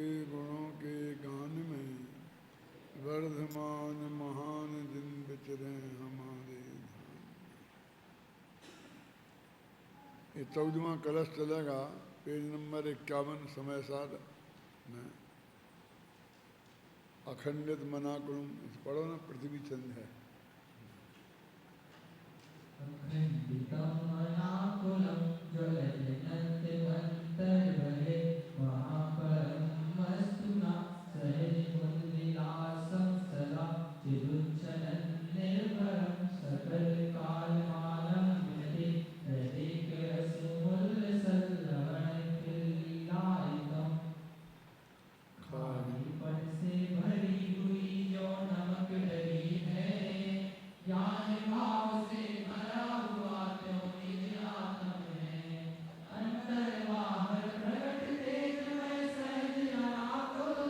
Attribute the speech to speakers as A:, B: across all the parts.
A: के गुणों के गान में वर्धमान महान दिन बिचरे हमारे ध्यान में। ये 14वां कलश चलेगा पेज नंबर 51 समय साध में। अखंडित मनाकुलम पढ़ो ना, पृथ्वी चंद है।
B: अखंडितं मनाकुलं ज्वलयन्त्यमन्तर्बहे महापरमस्तु न सहजमुल्लिलासं सदा चिदुच्छलं निर्भरं सकलकालमानं विनते रसिकरसमुल्लसल्लवणकिल्लायितम् खारीपन से भरी हुई जो नमक डली है, ज्ञान भाव से भरा हुआ त्यों निज आत्म है। अंतर बाहर प्रकट तेजमय सहज अनाकुल,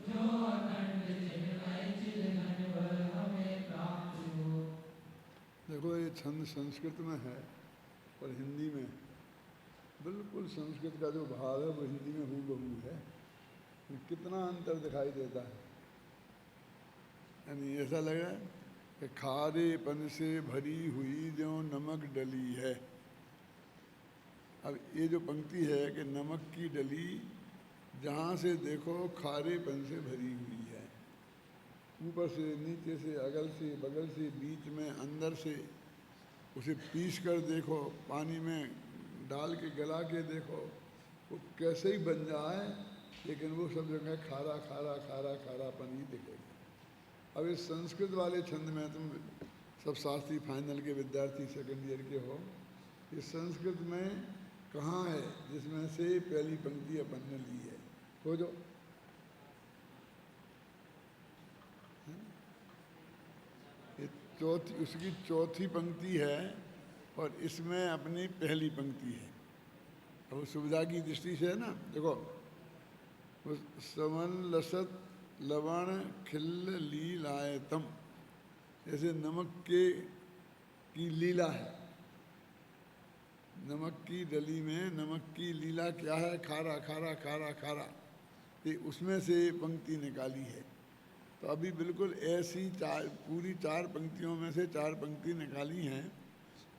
B: जो अखंड चिन्मय चिदघन वह हमें प्राप्त हो।
A: देखो ये छंद संस्कृत में है और हिंदी में बिल्कुल संस्कृत का जो भाव है वो हिंदी में हूबहू है। कितना अंतर दिखाई देता है। यानी ऐसा लग रहा है कि खारेपन से भरी हुई जो नमक डली है। अब ये जो पंक्ति है कि नमक की डली जहाँ से देखो खारेपन से भरी हुई है, ऊपर से नीचे से अगल से बगल से बीच में अंदर से। उसे पीस कर देखो, पानी में डाल के गला के देखो, वो कैसे ही बन जाए लेकिन वो सब जगह खारा खारा खारा खारापन ही दिखेगा। अब इस संस्कृत वाले छंद में तुम सब शास्त्री फाइनल के विद्यार्थी सेकंड ईयर के हो, इस संस्कृत में कहाँ है जिसमें से पहली पंक्ति अपन ने ली है? खोजो। ये चौथी, उसकी चौथी पंक्ति है और इसमें अपनी पहली पंक्ति है। अब सुविधा की दृष्टि से है ना, देखो समन लसत लवण खिल्ल लीलायतम, जैसे नमक की लीला है। नमक की डली में नमक की लीला क्या है? खारा खारा खारा खारा। ये उसमें से पंक्ति निकाली है। तो अभी बिल्कुल ऐसी पूरी 4 पंक्तियों में से 4 पंक्ति निकाली हैं।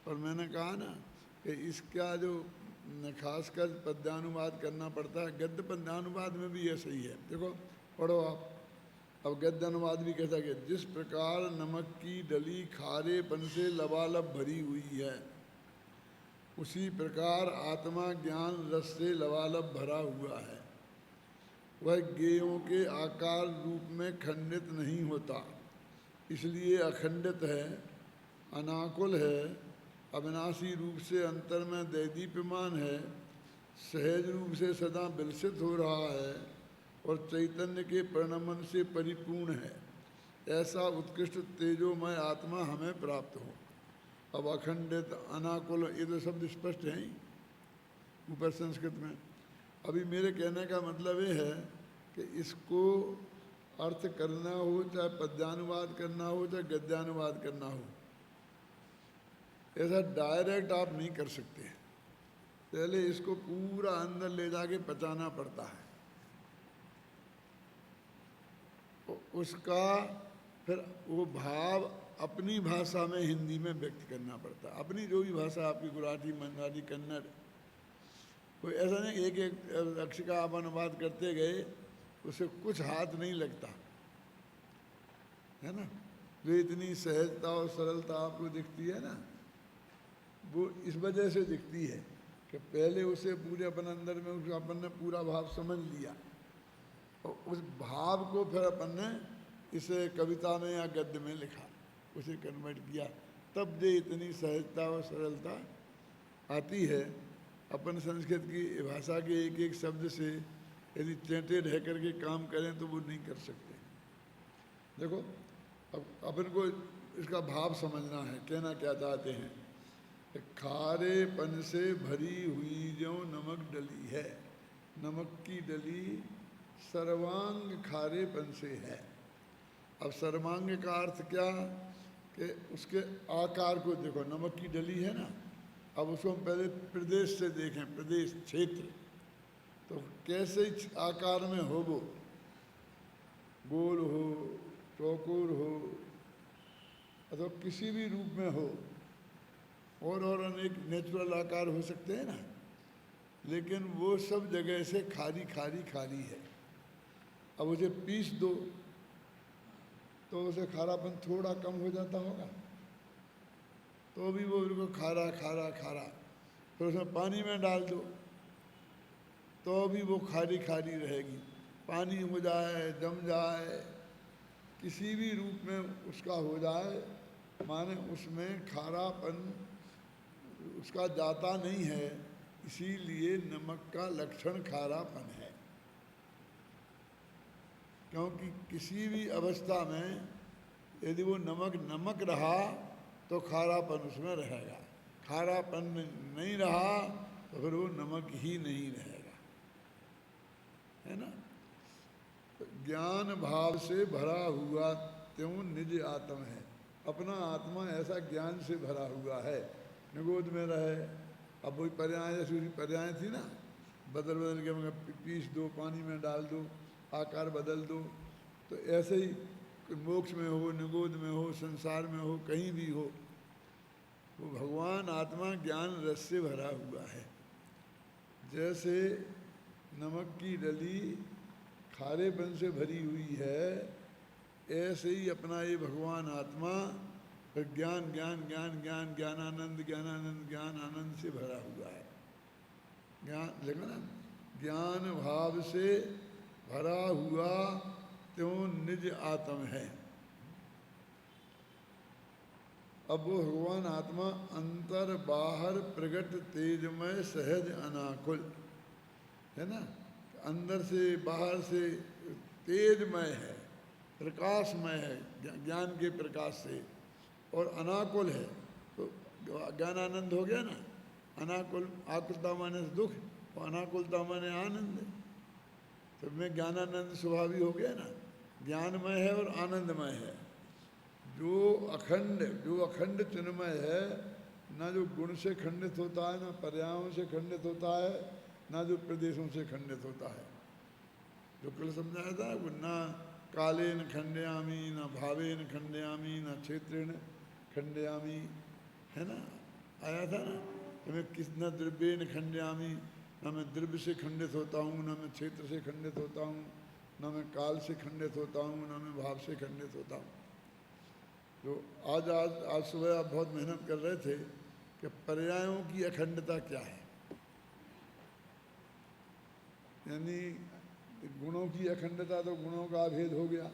A: और मैंने कहा ना कि इसका जो खासकर पद्यानुवाद करना पड़ता है। गद्य पद्यानुवाद में भी ऐसा ही है। देखो पढ़ो आप। अब गद्य अनुवाद भी कैसा कि जिस प्रकार नमक की डली खारेपन से लबालब भरी हुई है, उसी प्रकार आत्मा ज्ञान रस से लबालब भरा हुआ है। वह गेयों के आकार रूप में खंडित नहीं होता, इसलिए अखंडित है, अनाकुल है, अविनाशी रूप से अंतर में दैदीप्यमान है, सहज रूप से सदा विलसित हो रहा है और चैतन्य के परिणमन से परिपूर्ण है। ऐसा उत्कृष्ट तेजोमय आत्मा हमें प्राप्त हो। अब अखंडित अनाकुल ये तो शब्द स्पष्ट हैं ही ऊपर संस्कृत में। अभी मेरे कहने का मतलब ये है कि इसको अर्थ करना हो, चाहे पद्यानुवाद करना हो, चाहे गद्यानुवाद करना हो, ऐसा डायरेक्ट आप नहीं कर सकते। पहले इसको पूरा अंदर ले जाके पचाना पड़ता है। उसका फिर वो भाव अपनी भाषा में हिंदी में व्यक्त करना पड़ता है। अपनी जो भी भाषा आपकी गुजराती, मराठी, कन्नड़, कोई ऐसा नहीं एक एक अक्षर का आप अनुवाद करते गए उससे कुछ हाथ नहीं लगता है ना। जो इतनी सहजता और सरलता आपको दिखती है ना, वो इस वजह से दिखती है कि पहले उसे पूरे अपन अंदर में उसका अपन ने पूरा भाव समझ लिया और उस भाव को फिर अपन ने इसे कविता में या गद्य में लिखा, उसे कन्वर्ट किया, तब जो इतनी सहजता और सरलता आती है। अपन संस्कृत की भाषा के एक एक शब्द से यदि चेंटे रह करके काम करें तो वो नहीं कर सकते। देखो अब अपन को इसका भाव समझना है, कहना क्या चाहते हैं। खारेपन से भरी हुई जो नमक डली है, नमक की डली सर्वांग खारेपन से है। अब सर्वांग का अर्थ क्या कि उसके आकार को देखो। नमक की डली है ना, अब उसको हम पहले प्रदेश से देखें, प्रदेश क्षेत्र, तो तो कैसे आकार में हो वो, गोल हो, चौकोर हो, अथवा किसी भी रूप में हो, और अनेक नेचुरल आकार हो सकते हैं ना, लेकिन वो सब जगह से खाली खाली खाली है। अब उसे पीस दो तो उसे खारापन थोड़ा कम हो जाता होगा, तो भी वो बिल्कुल खारा खारा खारा। फिर उसमें पानी में डाल दो तो भी वो खारी खारी रहेगी। पानी हो जाए, जम जाए, किसी भी रूप में उसका हो जाए, माने उसमें खारापन उसका जाता नहीं है, इसीलिए नमक का लक्षण खारापन है। क्योंकि किसी भी अवस्था में यदि वो नमक नमक रहा तो खारापन उसमें रहेगा, खारापन नहीं रहा तो फिर वो नमक ही नहीं रहेगा, है ना। तो ज्ञान भाव से भरा हुआ त्यों निज आत्म है। अपना आत्मा ऐसा ज्ञान से भरा हुआ है, निगोद में रहे। अब वही पर्याय, जैसे पर्याय थी ना, बदल बदल के मगर पीस दो, पानी में डाल दो, आकार बदल दो, तो ऐसे ही मोक्ष में हो, निगोद में हो, संसार में हो, कहीं भी हो, वो भगवान आत्मा ज्ञान रस से भरा हुआ है। जैसे नमक की डली खारेपन से भरी हुई है, ऐसे ही अपना ये भगवान आत्मा ज्ञान ज्ञान ज्ञान ज्ञान ज्ञानानंद ज्ञानानंद ज्ञान आनंद से भरा हुआ है। ज्ञान देखो ना, ज्ञान भाव से भरा हुआ त्यों निज आत्म है। अब वो भगवान आत्मा अंतर बाहर प्रगट तेजमय सहज अनाकुल है ना, अंदर से बाहर से तेजमय है, प्रकाशमय है, ज्ञान के प्रकाश से, और अनाकुल है। तो ज्ञानानंद हो गया ना, अनाकुल, आकुलता माने दुख और अनाकुलता माने आनंद। तो में ज्ञानानंद स्वभावी हो गया ना, ज्ञानमय है और आनंदमय है। जो अखंड चिन्मय है, ना जो गुण से खंडित होता है, ना पर्यायों से खंडित होता है, ना जो प्रदेशों से खंडित होता है। जो कल समझाया था ना, कालेन खंडयामी, ना भावेन खंडयामी, ना क्षेत्रेण खंडयामी, है ना, आया था ना कि मैं किस न द्रव्येन खंडयामी, ना मैं द्रव्य से खंडित होता हूँ, ना मैं क्षेत्र से खंडित होता हूँ, ना मैं काल से खंडित होता हूँ, ना मैं भाव से खंडित होता हूँ। तो आज सुबह आप बहुत मेहनत कर रहे थे कि पर्यायों की अखंडता क्या है, यानी गुणों की अखंडता तो गुणों का अभेद हो गया,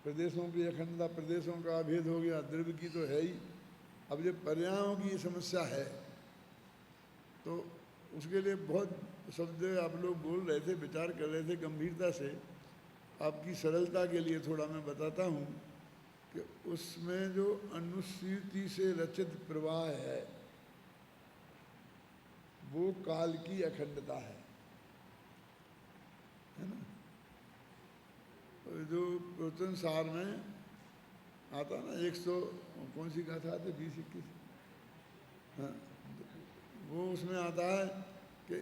A: प्रदेशों की अखंडता प्रदेशों का अभेद हो गया, द्रव्य की तो है ही। अब जब पर्यायों की समस्या है तो उसके लिए बहुत शब्द आप लोग बोल रहे थे, विचार कर रहे थे गंभीरता से। आपकी सरलता के लिए थोड़ा मैं बताता हूँ कि उसमें जो अनुस्मृति से रचित प्रवाह है वो काल की अखंडता है ना। जो प्रवचन सार में आता ना, 100 कौन सी गाथा आती, 20-21, हाँ, वो उसमें आता है कि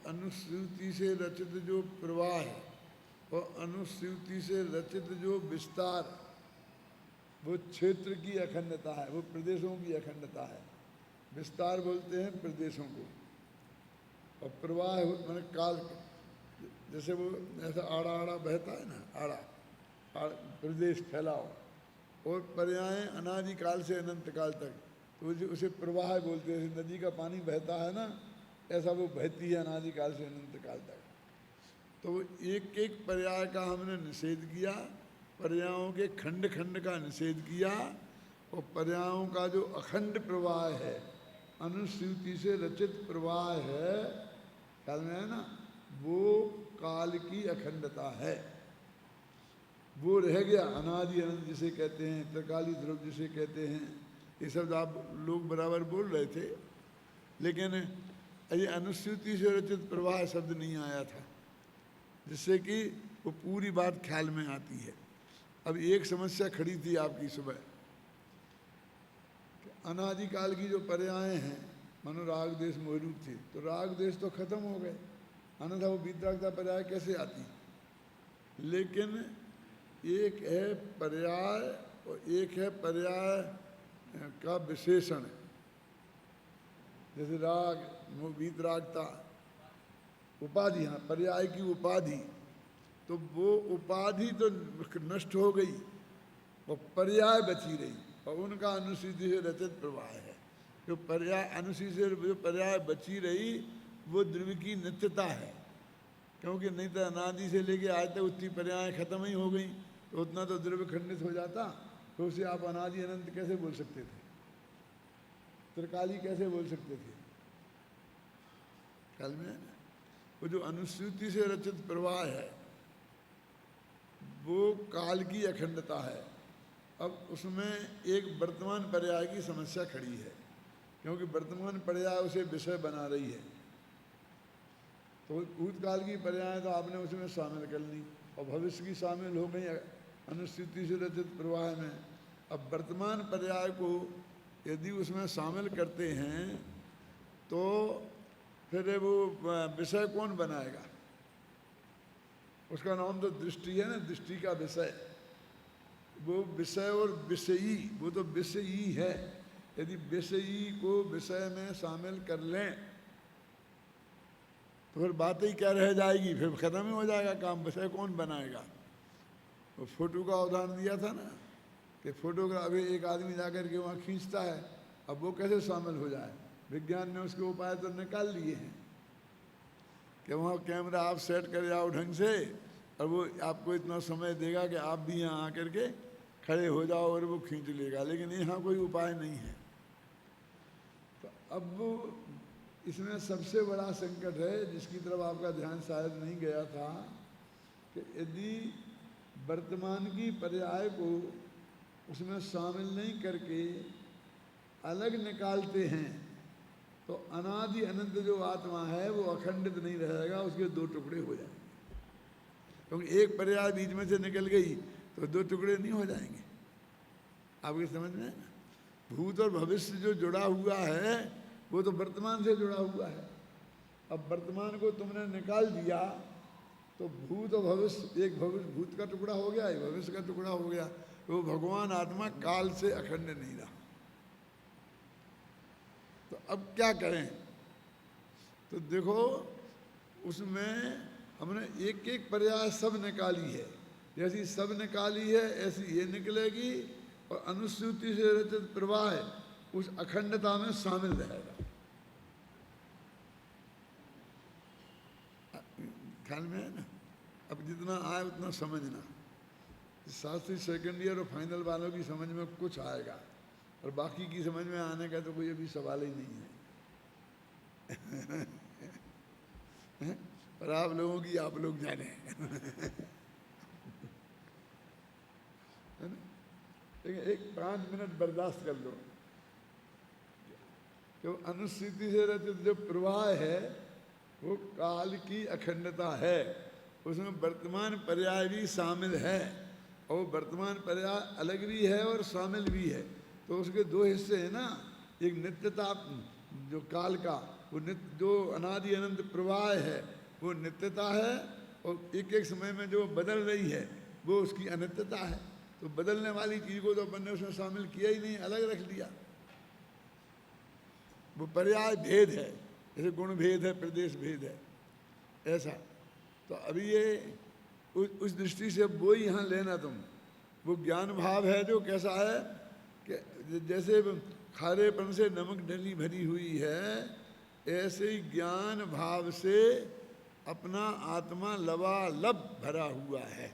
A: अनुस्मृति से रचित जो प्रवाह है और अनुस्मृति से रचित जो विस्तार, वो क्षेत्र की अखंडता है, वो प्रदेशों की अखंडता है। विस्तार बोलते हैं प्रदेशों को, और प्रवाह मैंने काल, जैसे वो ऐसा आड़ा आड़ा बहता है ना, आड़ा प्रदेश फैलाओ, और पर्याय अनादिकाल से अनंत काल तक, तो उसे प्रवाह बोलते हैं। जैसे नदी का पानी बहता है ना, ऐसा वो बहती है अनादिकाल से अनंत काल तक। तो वो एक एक पर्याय का हमने निषेध किया, पर्यायों के खंड खंड का निषेध किया, और पर्यायों का जो अखंड प्रवाह है, अनुस्मृति से रचित प्रवाह है, ख्याल में है ना, वो काल की अखंडता है। वो रह गया अनादि अनंत जिसे कहते हैं, त्रिकाली ध्रुव जिसे कहते हैं, ये सब आप लोग बराबर बोल रहे थे, लेकिन ये अनुस्मृति से रचित प्रवाह शब्द नहीं आया था, जिससे कि वो पूरी बात ख्याल में आती है। अब एक समस्या खड़ी थी आपकी सुबह, अनादिकाल की जो पर्याय हैं, मानो राग देश मोहरूप थे, तो राग देश तो खत्म हो गए, अन्यथा वो वीतरागता पर्याय कैसे आती। लेकिन एक है पर्याय और एक है पर्याय का विशेषण। जैसे राग, वीतरागता, उपाधि, हाँ पर्याय की उपाधि, तो वो उपाधि तो नष्ट हो गई और पर्याय बची रही, और उनका अनुसूची से रचित प्रवाह है। जो पर्याय अनुसूची से जो पर्याय बची रही वो द्रव्य की नित्यता है, क्योंकि नहीं तो अनादि से लेके आज तक उतनी पर्याय खत्म ही हो गई, तो उतना तो द्रव्य खंडित हो जाता, तो उसे आप अनादि अनंत कैसे बोल सकते थे, त्रिकाली कैसे बोल सकते थे। काल में वो जो अनुसूची से रचित प्रवाह है वो काल की अखंडता है। अब उसमें एक वर्तमान पर्याय की समस्या खड़ी है, क्योंकि वर्तमान पर्याय उसे विषय बना रही है। तो भूतकाल की पर्याय तो आपने उसमें शामिल कर ली और भविष्य की शामिल हो गई अनुसूची से रचित प्रवाह में। अब वर्तमान पर्याय को यदि उसमें शामिल करते हैं तो फिर वो विषय कौन बनाएगा। उसका नाम तो दृष्टि है ना, दृष्टि का विषय। वो विषय और विषयी, वो तो विषयी है। यदि विषयी को विषय में शामिल कर लें तो फिर बात ही क्या रह जाएगी, फिर खत्म ही हो जाएगा काम। विषय कौन बनाएगा। वो फोटो का उदाहरण दिया था ना कि फोटोग्राफी एक आदमी जाकर के वहाँ खींचता है, अब वो कैसे शामिल हो जाए। विज्ञान ने उसके उपाय तो निकाल लिए हैं कि वहाँ कैमरा आप सेट कर जाओ ढंग से और वो आपको इतना समय देगा कि आप भी यहाँ आकर के खड़े हो जाओ और वो खींच लेगा, लेकिन यहाँ कोई उपाय नहीं है। तो अब इसमें सबसे बड़ा संकट है जिसकी तरफ आपका ध्यान शायद नहीं गया था कि यदि वर्तमान की पर्याय को उसमें शामिल नहीं करके अलग निकालते हैं तो अनादि अनंत जो आत्मा है वो अखंडित नहीं रहेगा, उसके दो टुकड़े हो जाएंगे। क्योंकि एक पर्याय बीच में से निकल गई तो दो टुकड़े नहीं हो जाएंगे। आपके समझ में भूत और भविष्य जो जुड़ा हुआ है वो तो वर्तमान से जुड़ा हुआ है। अब वर्तमान को तुमने निकाल दिया तो भूत और भविष्य, एक भविष्य भूत का टुकड़ा हो गया, एक भविष्य का टुकड़ा हो गया, तो भगवान आत्मा काल से अखंड नहीं रहा। तो अब क्या करें। तो देखो उसमें हमने एक एक पर्याय सब निकाली है, जैसी सब निकाली है ऐसी ये निकलेगी और अनुसूची से रचित प्रवाह उस अखंडता में शामिल रहेगा। ख्याल में है ना। अब जितना आए उतना समझना। शास्त्री सेकंड ईयर और फाइनल वालों की समझ में कुछ आएगा और बाकी की समझ में आने का तो कोई अभी सवाल ही नहीं है। और आप लोगों की आप लोग जाने। लेकिन एक 5 मिनट बर्दाश्त कर लो। तो अनुसूची से रचित जो प्रवाह है वो काल की अखंडता है, उसमें वर्तमान पर्याय भी शामिल है और वर्तमान पर्याय अलग भी है और शामिल भी है। तो उसके दो हिस्से हैं ना, एक नित्यता जो काल का वो नित्य जो अनादि अनंत प्रवाह है वो नित्यता है और एक एक समय में जो बदल रही है वो उसकी अनित्यता है। तो बदलने वाली चीज़ को तो अपन ने उसमें शामिल किया ही नहीं, अलग रख दिया। वो पर्याय भेद है, जैसे गुण भेद है, प्रदेश भेद है, ऐसा। तो अभी ये उस दृष्टि से वो ही यहाँ लेना तुम। वो ज्ञान भाव है जो कैसा है कि जैसे खारेपन से नमक डली भरी हुई है, ऐसे ही ज्ञान भाव से अपना आत्मा लबालब भरा हुआ है।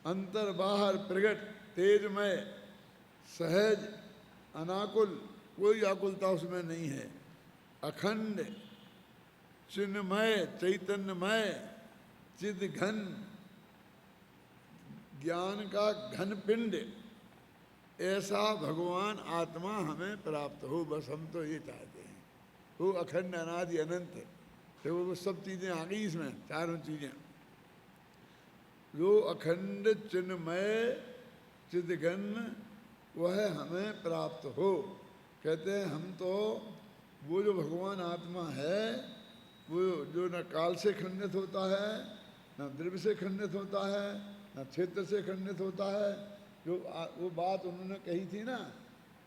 A: अंतर बाहर प्रगट तेजमय सहज अनाकुल, कोई आकुलता उसमें नहीं है। अखंड चिन्मय चैतन्यमय चिद घन, ज्ञान का घन पिंड, ऐसा भगवान आत्मा हमें प्राप्त हो। बस हम तो ये चाहते हैं। वो अखंड अनादि अनंत है। तो वो सब चीज़ें आ गई इसमें, चारों चीज़ें। जो अखंड चिन्मय चिदघन वह हमें प्राप्त हो। कहते हैं हम तो वो जो भगवान आत्मा है वो जो न काल से खंडित होता है, न द्रव्य से खंडित होता है, न क्षेत्र से खंडित होता है। जो वो बात उन्होंने कही थी ना,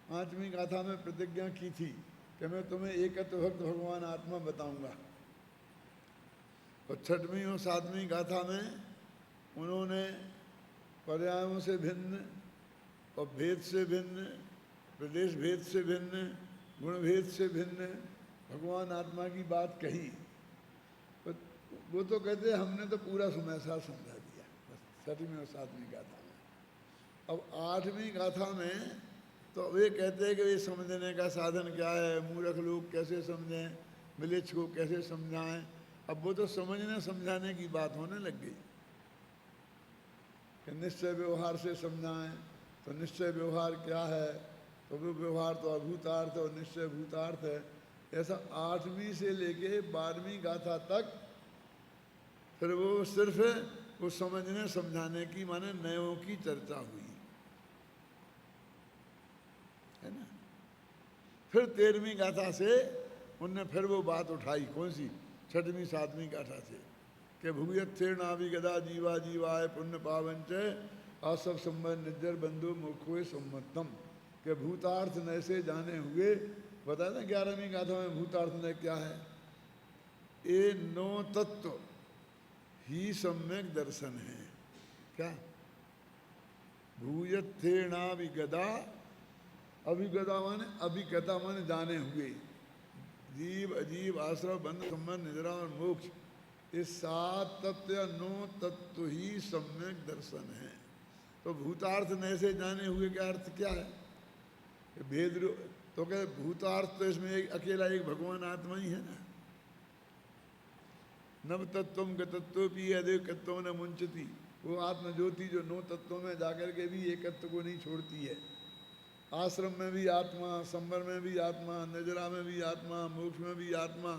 A: 5वीं गाथा में प्रतिज्ञा की थी कि मैं तुम्हें एकत्व भक्त भगवान आत्मा बताऊंगा। और 6वीं और 7वीं गाथा में उन्होंने पर्यायों से भिन्न और भेद से भिन्न, प्रदेश भेद से भिन्न, गुण भेद से भिन्न भगवान आत्मा की बात कही। वो तो कहते हमने तो पूरा समैसा समझा दिया बस 6वीं और 7वीं गाथा में। अब 8वीं गाथा में तो वे कहते हैं कि ये समझने का साधन क्या है, मूर्ख लोग कैसे समझें, मिलिच को कैसे समझाएं। अब वो तो समझने समझाने की बात होने लग गई कि निश्चय व्यवहार से समझाएं। तो निश्चय व्यवहार क्या है, तो वो व्यवहार तो अभूतार्थ और निश्चय भूतार्थ है। ऐसा 8वीं से लेके 12वीं गाथा तक फिर वो सिर्फ वो समझने समझाने की माने नयों की चर्चा हुई है ना। फिर 13वीं गाथा से उनने फिर वो बात उठाई, कौन सी, 6वीं 7वीं गाथा से कि भूयत्थेर्नाभि गदा जीवा जीवाय पुण्य पावंच असव संबंध निज्जर बंधु मुखोय सम्मतम के भूतार्थ नय से जाने हुए। बताया ना 11वीं गाथा में भूतार्थ नय क्या है, ये 9 तत्व ही सम्यक दर्शन है। क्या भूयत्थेर्नाभिगदा, अभिगदा माने अभिगता माने जाने हुए, जीव अजीव आश्रव बंध संबंध निद्रा और मोक्ष, ये 7 तत्व या 9 तत्व ही सम्यक दर्शन है। तो भूतार्थ नय से जाने हुए का अर्थ क्या है, भेद। तो क्या भूतार्थ तो इसमें अकेला एक भगवान आत्मा ही है ना। नव तत्वम गतत्वपि अदेकत्व न मुंचती, वो आत्म ज्योति जो 9 तत्वों में जाकर के भी एकत्व को नहीं छोड़ती है। आश्रम में भी आत्मा, संवर में भी आत्मा, निजरा में भी आत्मा, मोक्ष में भी आत्मा,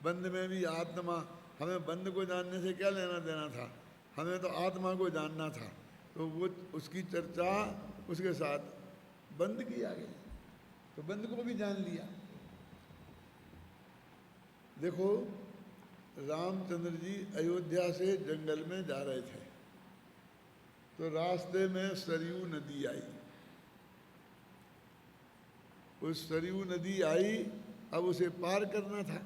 A: बंध में भी आत्मा। हमें बंध को जानने से क्या लेना देना था, हमें तो आत्मा को जानना था। तो वो उसकी चर्चा उसके साथ बंद की आ गई, तो बंद को भी जान लिया। देखो रामचंद्र जी अयोध्या से जंगल में जा रहे थे, तो रास्ते में सरयू नदी आई। उस सरयू नदी आई, अब उसे पार करना था।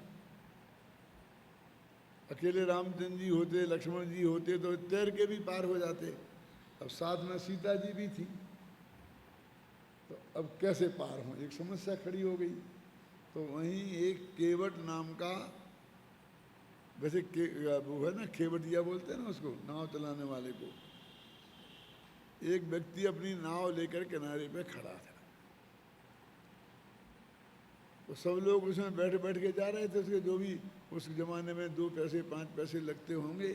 A: अकेले रामचंद्र जी होते, लक्ष्मण जी होते तो तैर के भी पार हो जाते। अब साथ में सीता जी भी थी, तो अब कैसे पार हों, एक समस्या खड़ी हो गई। तो वहीं एक केवट नाम का, वैसे वो है ना केवटिया बोलते हैं ना उसको, नाव चलाने वाले को, एक व्यक्ति अपनी नाव लेकर किनारे पे खड़ा था। तो सब लोग उसमें बैठ बैठ के जा रहे थे। उसके जो भी उस ज़माने में 2 पैसे 5 पैसे लगते होंगे,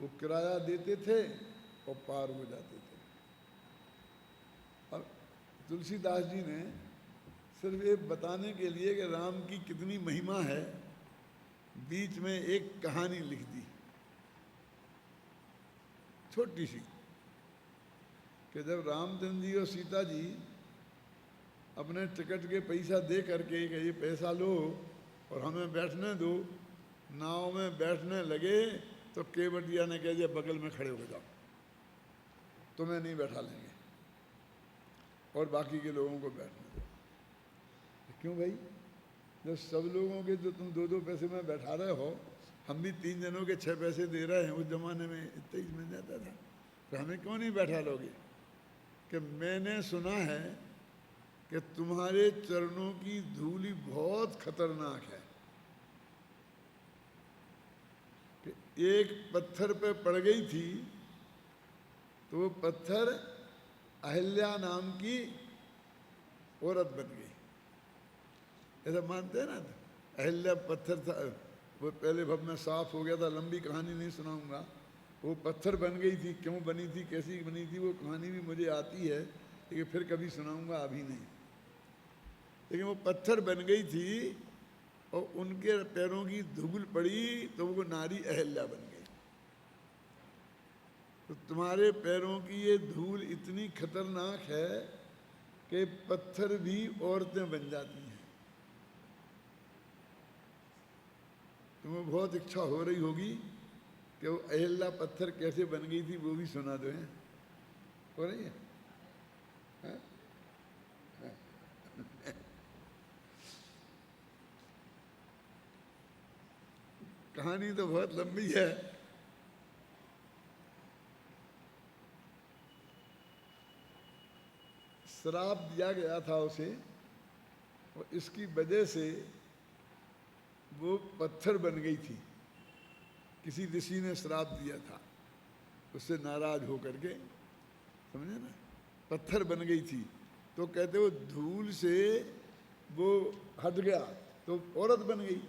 A: वो किराया देते थे और पार हो जाते थे। अब तुलसीदास जी ने सिर्फ ये बताने के लिए कि राम की कितनी महिमा है, बीच में एक कहानी लिख दी छोटी सी, कि जब रामचंद्र जी और सीता जी अपने टिकट के पैसा दे करके कि ये पैसा लो और हमें बैठने दो, नाव में बैठने लगे, तो केवटिया ने कह दिया बगल में खड़े हो जाओ, तुम्हें नहीं बैठा लेंगे और बाकी के लोगों को बैठने दो। क्यों भाई, जब सब लोगों के जो तुम 2-2 पैसे में बैठा रहे हो, हम भी 3 जनों के 6 पैसे दे रहे हैं, उस जमाने में इतना ही मिल जाता था, तो हमें क्यों नहीं बैठा लोगे। कि मैंने सुना है कि तुम्हारे चरणों की धूली बहुत खतरनाक है, कि एक पत्थर पे पड़ गई थी तो वो पत्थर अहिल्या नाम की औरत बन गई। ऐसा मानते हैं ना, अहिल्या पत्थर था, वो पहले भव में साफ हो गया था, लंबी कहानी नहीं सुनाऊंगा। वो पत्थर बन गई थी, क्यों बनी थी, कैसी बनी थी, वो कहानी भी मुझे आती है, लेकिन फिर कभी सुनाऊंगा, अभी नहीं। लेकिन वो पत्थर बन गई थी और उनके पैरों की धूल पड़ी तो वो नारी अहिल्या बन गई। तो तुम्हारे पैरों की ये धूल इतनी खतरनाक है कि पत्थर भी औरतें बन जाती हैं। तुम्हें बहुत इच्छा हो रही होगी कि वो अहिल्या पत्थर कैसे बन गई थी वो भी सुना दो, हैं? हो रही है, हैं? कहानी तो बहुत लंबी है। श्राप दिया गया था उसे और इसकी वजह से वो पत्थर बन गई थी। किसी ऋषि ने श्राप दिया था, उससे नाराज होकर के, समझे ना, पत्थर बन गई थी। तो कहते वो धूल से वो हट गया तो औरत बन गई।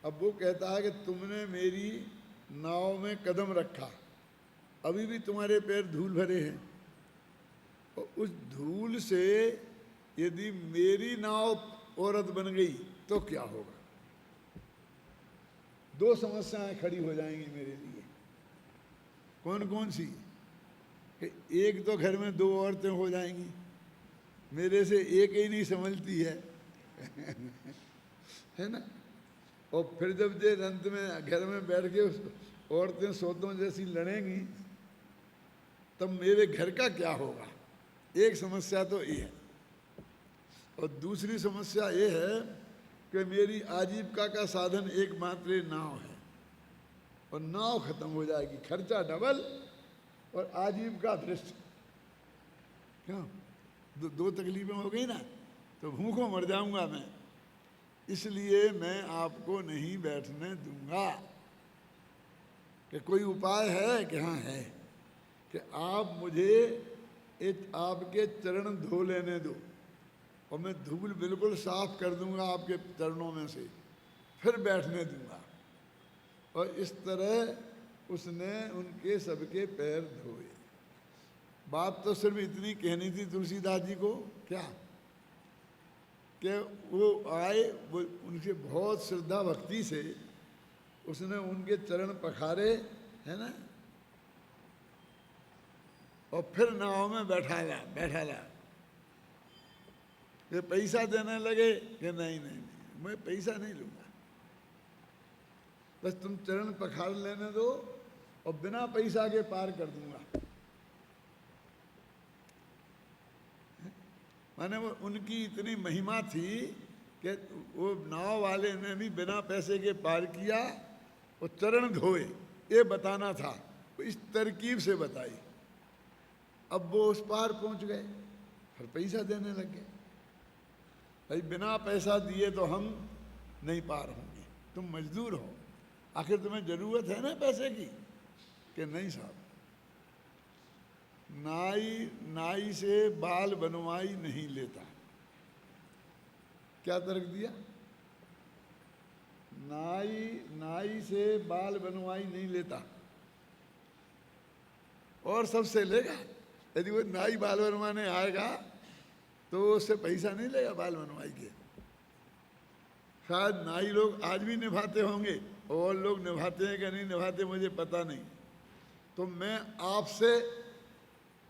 A: अब वो कहता है कि तुमने मेरी नाव में कदम रखा, अभी भी तुम्हारे पैर धूल भरे हैं, और उस धूल से यदि मेरी नाव औरत बन गई तो क्या होगा? दो समस्याएं खड़ी हो जाएंगी मेरे लिए। कौन कौन सी? कि एक तो घर में दो औरतें हो जाएंगी, मेरे से एक ही नहीं संभलती है है ना। और फिर जब ये अंत में घर में बैठ के औरतें सोतों जैसी लड़ेंगी तब मेरे घर का क्या होगा? एक समस्या तो ये है। और दूसरी समस्या ये है कि मेरी आजीविका का साधन एकमात्र नाव है, और नाव खत्म हो जाएगी, खर्चा डबल और आजीविका भ्रष्ट। क्यों? दो तकलीफें हो गई ना, तो भूखों मर जाऊंगा मैं। इसलिए मैं आपको नहीं बैठने दूंगा। कि कोई उपाय है? कि हाँ है, कि आप मुझे आपके चरण धो लेने दो और मैं धूल बिल्कुल साफ कर दूंगा आपके चरणों में से, फिर बैठने दूंगा। और इस तरह उसने उनके सबके पैर धोए। बात तो सिर्फ इतनी कहनी थी तुलसीदास जी को, क्या कि वो आए, वो उनसे बहुत श्रद्धा भक्ति से उसने उनके चरण पखारे, है ना, और फिर नाव में बैठा ला। ये पैसा देने लगे कि नहीं, मैं पैसा नहीं लूंगा, बस तुम चरण पखार लेने दो और बिना पैसा के पार कर दूंगा। माने वो उनकी इतनी महिमा थी कि वो नाव वाले ने भी बिना पैसे के पार किया और चरण धोए, ये बताना था। वो इस तरकीब से बताई। अब वो उस पार पहुंच गए, फिर पैसा देने लग गए। भाई बिना पैसा दिए तो हम नहीं पार होंगे, तुम मजदूर हो, आखिर तुम्हें जरूरत है ना पैसे की? कि नहीं साहब, नाई से बाल बनवाई नहीं लेता। क्या तर्क दिया? नाई से बाल बनवाई नहीं लेता, और सबसे लेगा। यदि वो नाई बाल बनवाने आएगा तो उससे पैसा नहीं लेगा बाल बनवाई के। शायद नाई लोग आज भी निभाते होंगे, और लोग निभाते हैं कि नहीं निभाते मुझे पता नहीं। तो मैं आपसे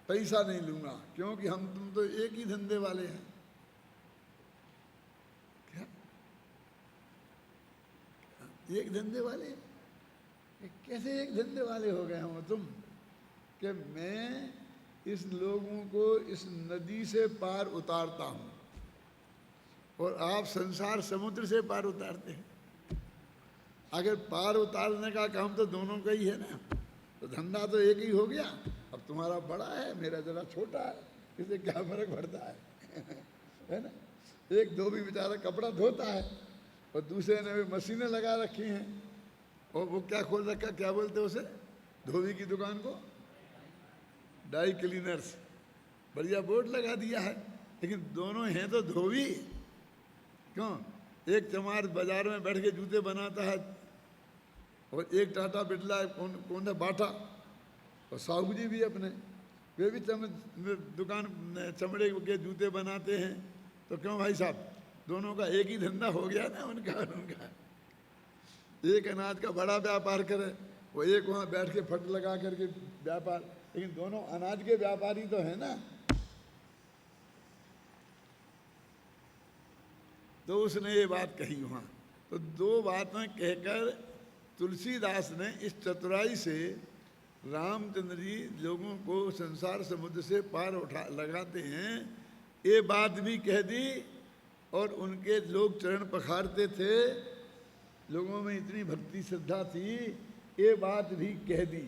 A: पैसा नहीं लूंगा, क्योंकि हम तुम तो एक ही धंधे वाले हैं। क्या एक धंधे वाले? कैसे एक धंधे वाले हो गए हो तुम? कि मैं इस लोगों को इस नदी से पार उतारता हूं और आप संसार समुद्र से पार उतारते हैं। अगर पार उतारने का काम तो दोनों का ही है ना, तो धंधा तो एक ही हो गया। अब तुम्हारा बड़ा है, मेरा जरा छोटा है, इससे क्या फर्क पड़ता है है ना। एक धोबी बेचारा कपड़ा धोता है और दूसरे ने भी मशीनें लगा रखी हैं, और वो क्या खोल रखा, क्या बोलते हैं उसे, धोबी की दुकान को ड्राई क्लीनर्स, बढ़िया बोर्ड लगा दिया है। लेकिन दोनों हैं तो धोबी। क्यों? एक चमार बाजार में बैठ के जूते बनाता है, और एक टाटा बिरला, कौन है, बाटा, और साहू जी भी अपने, वे भी दुकान चमड़े के जूते बनाते हैं। तो क्यों भाई साहब, दोनों का एक ही धंधा हो गया ना उनका। एक अनाज का बड़ा व्यापार करे, वो एक वहाँ बैठ के फट लगा करके व्यापार, लेकिन दोनों अनाज के व्यापारी तो है ना। तो उसने ये बात कही वहाँ। तो दो बातें कहकर तुलसीदास ने इस चतुराई से रामचंद्र जी लोगों को संसार समुद्र से पार लगाते हैं ये बात भी कह दी, और उनके लोग चरण पखारते थे, लोगों में इतनी भक्ति श्रद्धा थी, ये बात भी कह दी।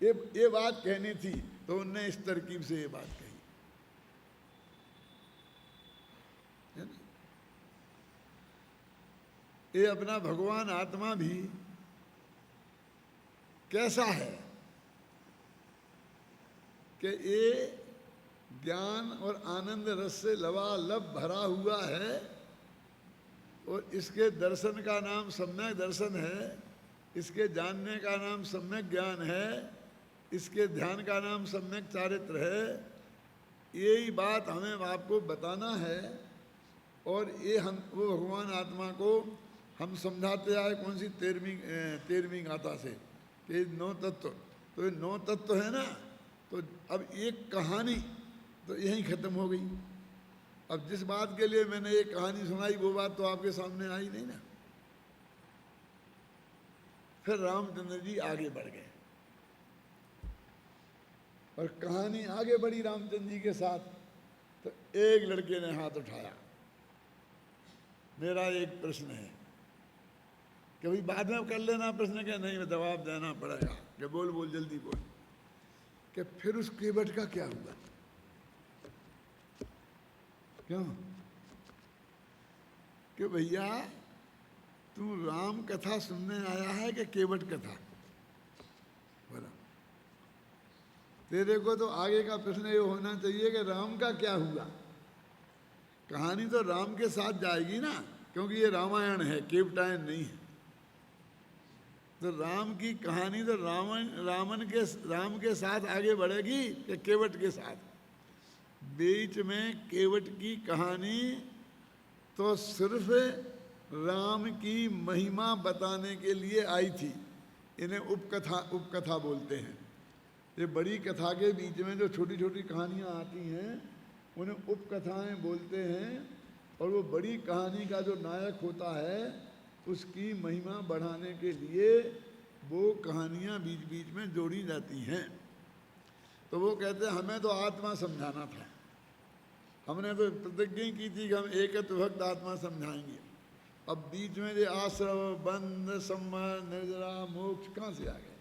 A: ये बात कहनी थी तो उनने इस तरकीब से ये बात कही, है ना? ये अपना भगवान आत्मा भी कैसा है कि ये ज्ञान और आनंद रस से लबालब भरा हुआ है, और इसके दर्शन का नाम सम्यक दर्शन है, इसके जानने का नाम सम्यक ज्ञान है, इसके ध्यान का नाम सम्यक चारित्र है। यही बात हमें आपको बताना है, और ये हम वो भगवान आत्मा को हम समझाते आए कौन सी 13वीं गाथा से कि 9 तत्व। तो ये 9 तत्व है ना, तो अब एक कहानी तो यहीं ख़त्म हो गई। अब जिस बात के लिए मैंने ये कहानी सुनाई वो बात तो आपके सामने आई नहीं ना। फिर रामचंद्र जी आगे बढ़ गए और कहानी आगे बढ़ी रामचंद्र जी के साथ। तो एक लड़के ने हाथ उठाया, मेरा एक प्रश्न है, कभी बाद में कर लेना प्रश्न के नहीं जवाब देना पड़ेगा, कि बोल बोल जल्दी बोल, कि फिर उस केवट का क्या हुआ? क्यों? कि भैया तू राम कथा सुनने आया है कि केवट कथा? बोला तेरे को तो आगे का प्रश्न ये होना चाहिए कि राम का क्या हुआ। कहानी तो राम के साथ जाएगी ना, क्योंकि ये रामायण है, केवटायन नहीं है। तो राम की कहानी तो राम के साथ आगे बढ़ेगी कि केवट के साथ? बीच में केवट की कहानी तो सिर्फ राम की महिमा बताने के लिए आई थी। इन्हें उपकथा बोलते हैं। ये बड़ी कथा के बीच में जो छोटी छोटी कहानियाँ आती हैं उन्हें उपकथाएं बोलते हैं, और वो बड़ी कहानी का जो नायक होता है उसकी महिमा बढ़ाने के लिए वो कहानियाँ बीच बीच में जोड़ी जाती हैं। तो वो कहते हैं हमें तो आत्मा समझाना था, हमने तो प्रतिज्ञा की थी कि हम एकत्व भक्त आत्मा समझाएंगे। अब बीच में ये आश्रव बंध संवर निर्जरा मोक्ष कहाँ से आ गए?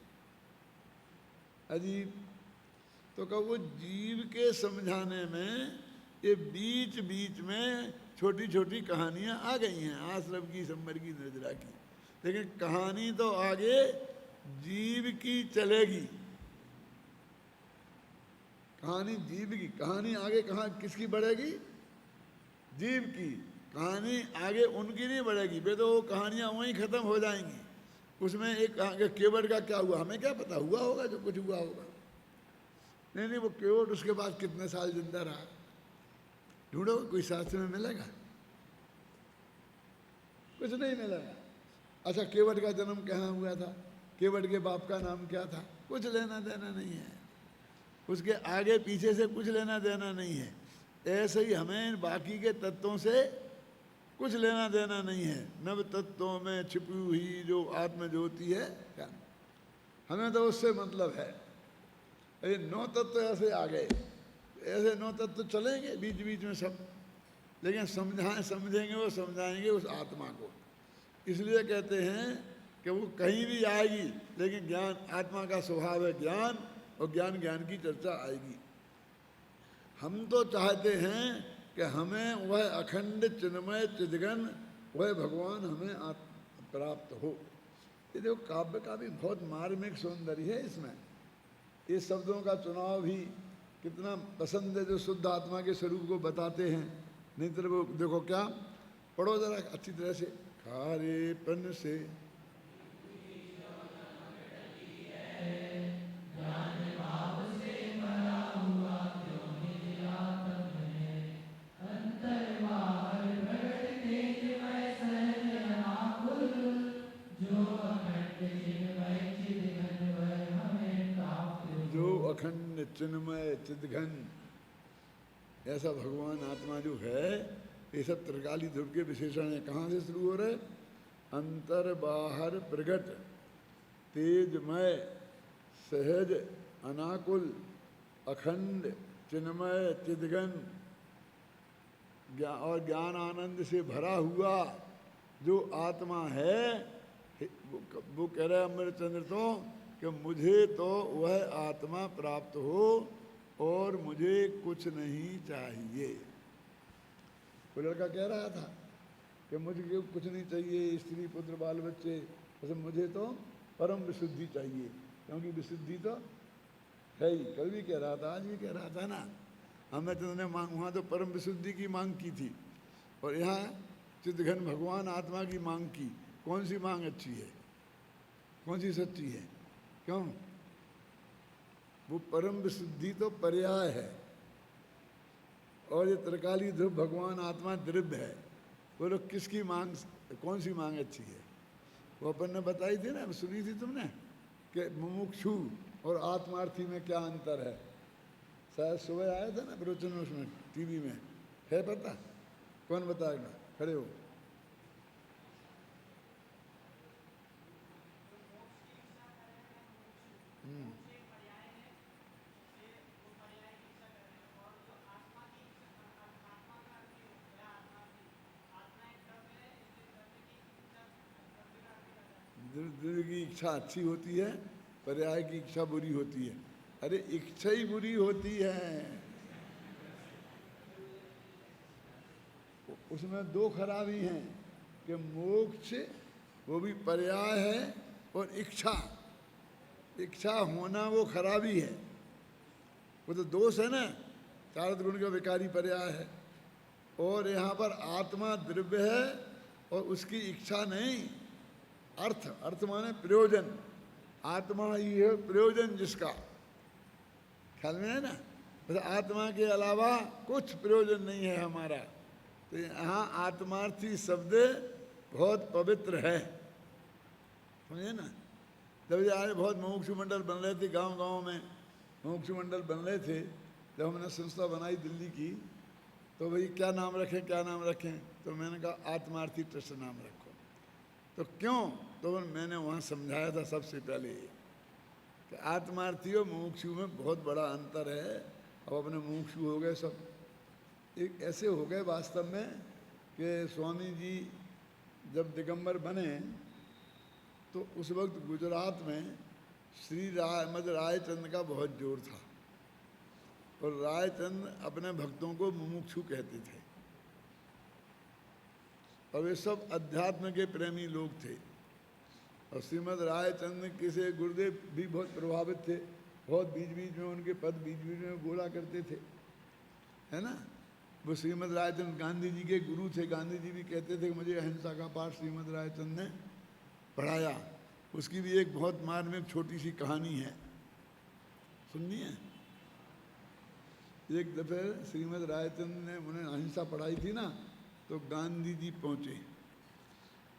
A: अजीब। तो कब वो जीव के समझाने में ये बीच बीच में छोटी छोटी कहानियाँ आ गई हैं, आश्रम की, संवर की, निर्जरा की, लेकिन कहानी तो आगे जीव की चलेगी। कहानी जीव की, कहानी आगे कहाँ किसकी बढ़ेगी? जीव की। कहानी आगे उनकी नहीं बढ़ेगी, वे तो वो कहानियाँ वहीं ख़त्म हो जाएंगी। उसमें एक आगे केवट का क्या हुआ, हमें क्या पता, हुआ होगा जो कुछ हुआ होगा। नहीं वो केवट उसके बाद कितने साल जिंदा रहा, ढूंढो कोई शास्त्र में मिलेगा? कुछ नहीं मिलेगा। अच्छा केवट का जन्म कहाँ हुआ था, केवट के बाप का नाम क्या था, कुछ लेना देना नहीं है, उसके आगे पीछे से कुछ लेना देना नहीं है। ऐसे ही हमें बाकी के तत्वों से कुछ लेना देना नहीं है। नव तत्वों में छिपी हुई जो आत्म ज्योति है क्या, हमें तो उससे मतलब है। ये 9 तत्व ऐसे आ गए, ऐसे 9 तत्व चलेंगे बीच बीच में सब, लेकिन समझेंगे वो समझाएंगे उस आत्मा को। इसलिए कहते हैं कि वो कहीं भी आएगी, लेकिन ज्ञान, आत्मा का स्वभाव है ज्ञान, और ज्ञान की चर्चा आएगी। हम तो चाहते हैं कि हमें वह अखंड चिन्मय चिदघन वह भगवान हमें प्राप्त हो। ये देखो काव्य का भी बहुत मार्मिक सौंदर्य है इसमें। ये शब्दों का चुनाव भी कितना पसंद है जो शुद्ध आत्मा के स्वरूप को बताते हैं। नहीं तो वो देखो क्या, पढ़ो जरा अच्छी तरह से। खारेपन से अखंड चिन्मय चिदघन, ऐसा भगवान आत्मा जो है, ये सब त्रिकाली ध्रुव के विशेषण है। कहाँ से शुरू हो रहे? अंतर बाहर प्रगट तेजमय, सहज, अनाकुल, अखंड, चिन्मय, चिदघन और ज्ञान आनंद से भरा हुआ जो आत्मा है, वो कह रहे अमृतचंद्र तो कि मुझे तो वह आत्मा प्राप्त हो और मुझे कुछ नहीं चाहिए। वो लड़का कह रहा था कि मुझे कुछ नहीं चाहिए, स्त्री पुत्र बाल बच्चे, बस मुझे तो परम विशुद्धि चाहिए, क्योंकि विशुद्धि तो है ही। कल भी कह रहा था, आज भी कह रहा था ना, हमें तो उन्होंने मांग, वहाँ तो परम विशुद्धि की मांग की थी और यहाँ चिदघन भगवान आत्मा की मांग की। कौन सी मांग अच्छी है, कौन सी सच्ची है? क्यों? वो परम विशुद्धि तो पर्याय है और ये त्रिकाली ध्रुव भगवान आत्मा द्रव्य है। वो लोग किसकी मांग, कौन सी मांग अच्छी है? वो अपन ने बताई थी ना, सुनी थी तुमने कि मुमुक्षु और आत्मार्थी में क्या अंतर है। शायद सुबह आया था ना प्रवचन, उसमें टीवी में है, पता? कौन बताएगा? खड़े हो। द्रव्य की इच्छा अच्छी होती है, पर्याय की इच्छा बुरी होती है। अरे इच्छा ही बुरी होती है, उसमें दो खराबी हैं कि मोक्ष वो भी पर्याय है और इच्छा, इच्छा होना वो खराबी है। वो तो दोष है ना, चारद गुण का विकारी पर्याय है। और यहाँ पर आत्मा द्रव्य है और उसकी इच्छा नहीं, अर्थ, अर्थ माने प्रयोजन। आत्मा ही है प्रयोजन जिसका, ख्याल में है ना? बस आत्मा के अलावा कुछ प्रयोजन नहीं है हमारा। तो यहाँ आत्मार्थी शब्द बहुत पवित्र है, समझे ना? जब ये आए बहुत मुमुक्षु मंडल बन रहे थे, गांव-गांव में मुमुक्षु मंडल बन रहे थे, जब हमने संस्था बनाई दिल्ली की, तो भाई क्या नाम रखें, क्या नाम रखें? तो मैंने कहा आत्मार्थी ट्रस्ट नाम रखो। तो क्यों? तो मैंने वहाँ समझाया था सबसे पहले कि आत्मार्थी और मुमुक्षु में बहुत बड़ा अंतर है। अब अपने मुमुक्षु हो गए सब, एक ऐसे हो गए वास्तव में कि स्वामी जी जब दिगंबर बने तो उस वक्त गुजरात में श्री रायचंद का बहुत जोर था और रायचंद अपने भक्तों को मुमुक्षु कहते थे और वे सब अध्यात्म के प्रेमी लोग थे। और श्रीमद् रायचंद के से गुरुदेव भी बहुत प्रभावित थे, बहुत बीच बीच में उनके पद बीच बीच में बोला करते थे, है ना? वो श्रीमद् रायचंद गांधी जी के गुरु थे। गांधी जी भी कहते थे मुझे अहिंसा का पाठ श्रीमद् रायचंद ने पढ़ाया। उसकी भी एक बहुत मार्मिक छोटी सी कहानी है, सुननी है? एक दफ़े श्रीमद् रायचंद ने उन्हें अहिंसा पढ़ाई थी ना, तो गांधी जी पहुँचे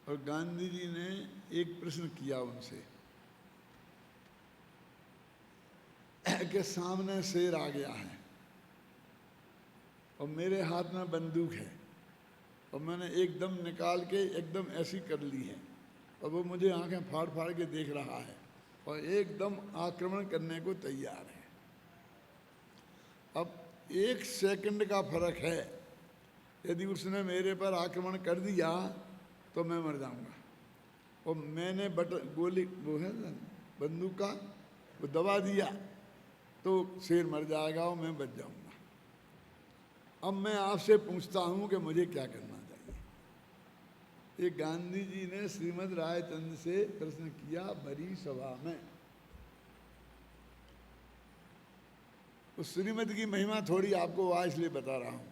A: और गांधी जी ने एक प्रश्न किया उनसे कि सामने शेर आ गया है और मेरे हाथ में बंदूक है और मैंने एकदम निकाल के एकदम ऐसी कर ली है और वो मुझे आंखें फाड़ फाड़ के देख रहा है और एकदम आक्रमण करने को तैयार है। अब 1 सेकंड का फर्क है, यदि उसने मेरे पर आक्रमण कर दिया तो मैं मर जाऊंगा। और मैंने गोली वो है ना बंदूक का वो दबा दिया तो शेर मर जाएगा और मैं बच जाऊंगा। अब मैं आपसे पूछता हूं कि मुझे क्या करना चाहिए? ये गांधी जी ने श्रीमद् रायचंद से प्रश्न किया भरी सभा में। उस श्रीमद् की महिमा थोड़ी आपको आज इसलिए बता रहा हूं।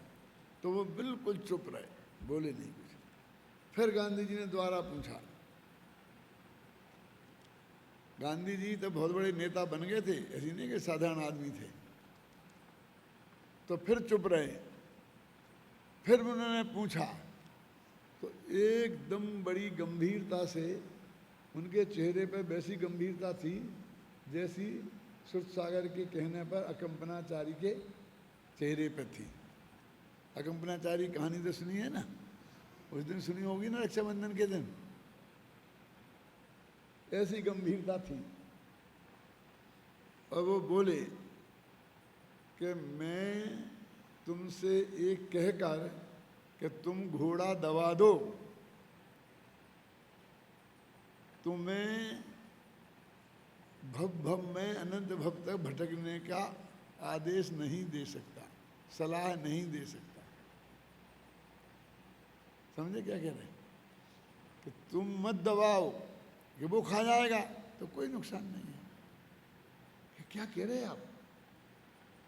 A: तो वो बिल्कुल चुप रहे, बोले नहीं कुछ। फिर गांधी जी ने दोबारा पूछा। गांधी जी तो बहुत बड़े नेता बन गए थे, ऐसी नहीं कि साधारण आदमी थे। तो फिर चुप रहे। फिर उन्होंने पूछा तो एकदम बड़ी गंभीरता से उनके चेहरे पर वैसी गंभीरता थी जैसी सुर सागर के कहने पर अकंपनाचारी के चेहरे पर थी। अकंपनाचारी कहानी तो सुनी है ना, उस दिन सुनी होगी ना, रक्षाबंधन के दिन। ऐसी गंभीरता थी। और वो बोले कि मैं तुमसे एक कहकर कि तुम घोड़ा दबा दो, तुम्हें भव में अनंत भव तक भटकने का आदेश नहीं दे सकता, सलाह नहीं दे सकता। समझे क्या कह रहे हैं? कि तुम मत दबाओ कि वो खा जाएगा तो कोई नुकसान नहीं है। कि क्या कह रहे हैं आप?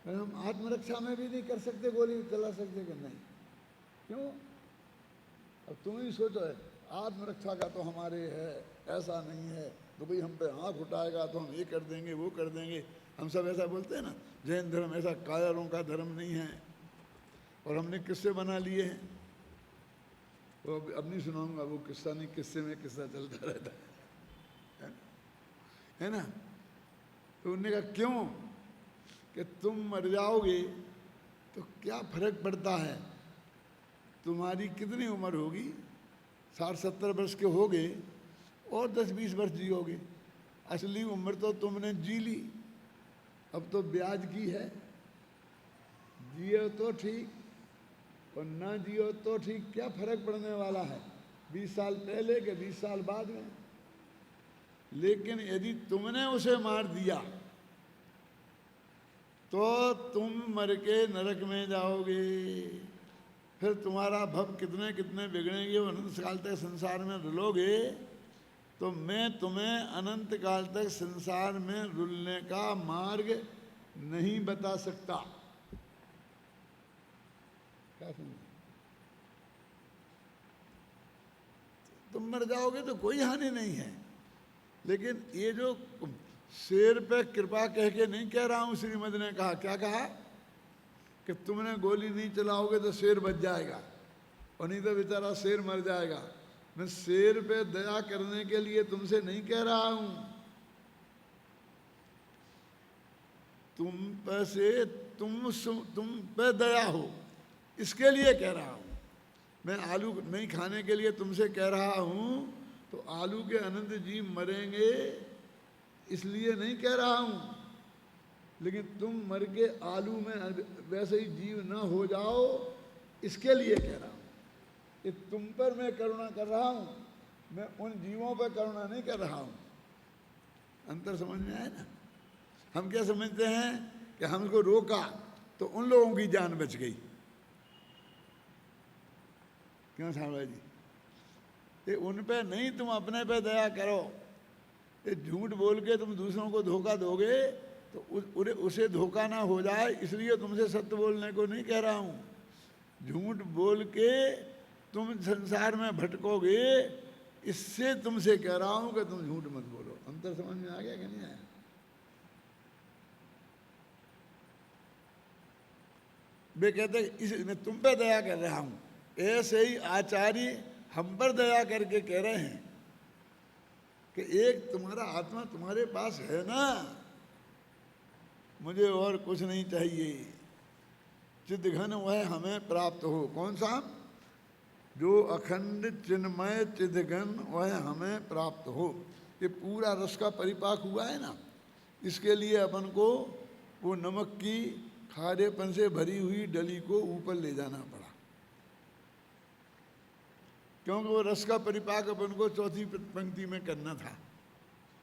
A: हम आत्मरक्षा में भी नहीं कर सकते, गोली चला सकते कि नहीं? क्यों? अब तुम ही सोचो, है आत्मरक्षा का तो हमारे है, ऐसा नहीं है तो भाई हम पे आँख उठाएगा तो हम ये कर देंगे वो कर देंगे। हम सब ऐसा बोलते हैं ना, जैन धर्म ऐसा कायरों का धर्म नहीं है, और हमने किस्से बना लिए हैं। वो अब नहीं सुनाऊंगा वो किस्सा, नहीं किस्से में किस्सा चलता रहता है ना। तो उन्होंने कहा क्यों? कि तुम मर जाओगे तो क्या फर्क पड़ता है, तुम्हारी कितनी उम्र होगी, 60-70 वर्ष के होगे और 10-20 वर्ष जियोगे। असली उम्र तो तुमने जी ली, अब तो ब्याज की है। जियो तो ठीक और ना जियो तो ठीक, क्या फर्क पड़ने वाला है 20 साल पहले के 20 साल बाद में। लेकिन यदि तुमने उसे मार दिया तो तुम मर के नरक में जाओगे, फिर तुम्हारा भव कितने कितने बिगड़ेंगे, अनंत काल तक संसार में रुलोगे। तो मैं तुम्हें अनंत काल तक संसार में रुलने का मार्ग नहीं बता सकता। क्या समझे? तुम मर जाओगे तो कोई हानि नहीं है। लेकिन ये जो शेर पे कृपा कह के नहीं कह रहा हूं, श्रीमद ने कहा, क्या कहा कि तुमने गोली नहीं चलाओगे तो शेर बच जाएगा और नहीं तो बेचारा शेर मर जाएगा। मैं शेर पे दया करने के लिए तुमसे नहीं कह रहा हूं, तुम पे दया हो इसके लिए कह रहा हूं। मैं आलू नहीं खाने के लिए तुमसे कह रहा हूं, तो आलू के अनंत जीव मरेंगे इसलिए नहीं कह रहा हूं। लेकिन तुम मर के आलू में वैसे ही जीव ना हो जाओ इसके लिए कह रहा हूं। कि तुम पर मैं करुणा कर रहा हूं, मैं उन जीवों पर करुणा नहीं कर रहा हूं। अंतर समझ में आया ना? हम क्या समझते हैं कि हमको रोका तो उन लोगों की जान बच गई। क्यों साहब जी? ये उन पे नहीं, तुम अपने पे दया करो। ये झूठ बोल के तुम दूसरों को धोखा दोगे तो उसे धोखा ना हो जाए इसलिए तुमसे सत्य बोलने को नहीं कह रहा हूं। झूठ बोल के तुम संसार में भटकोगे इससे तुमसे कह रहा हूं कि तुम झूठ मत बोलो। अंतर समझ में आ गया कि नहीं आया? वे कहते इस मैं तुम पे दया कर रहा हूं, ऐसे ही आचार्य हम पर दया करके कह रहे हैं कि एक तुम्हारा आत्मा तुम्हारे पास है ना, मुझे और कुछ नहीं चाहिए। चिदघन वह हमें प्राप्त हो। कौन सा? जो अखंड चिन्मय चिदघन वह हमें प्राप्त हो। ये पूरा रस का परिपाक हुआ है ना, इसके लिए अपन को वो नमक की खारेपन से भरी हुई डली को ऊपर ले जाना पड़ा, क्योंकि वो रस का परिपाक अपन को चौथी पंक्ति में करना था।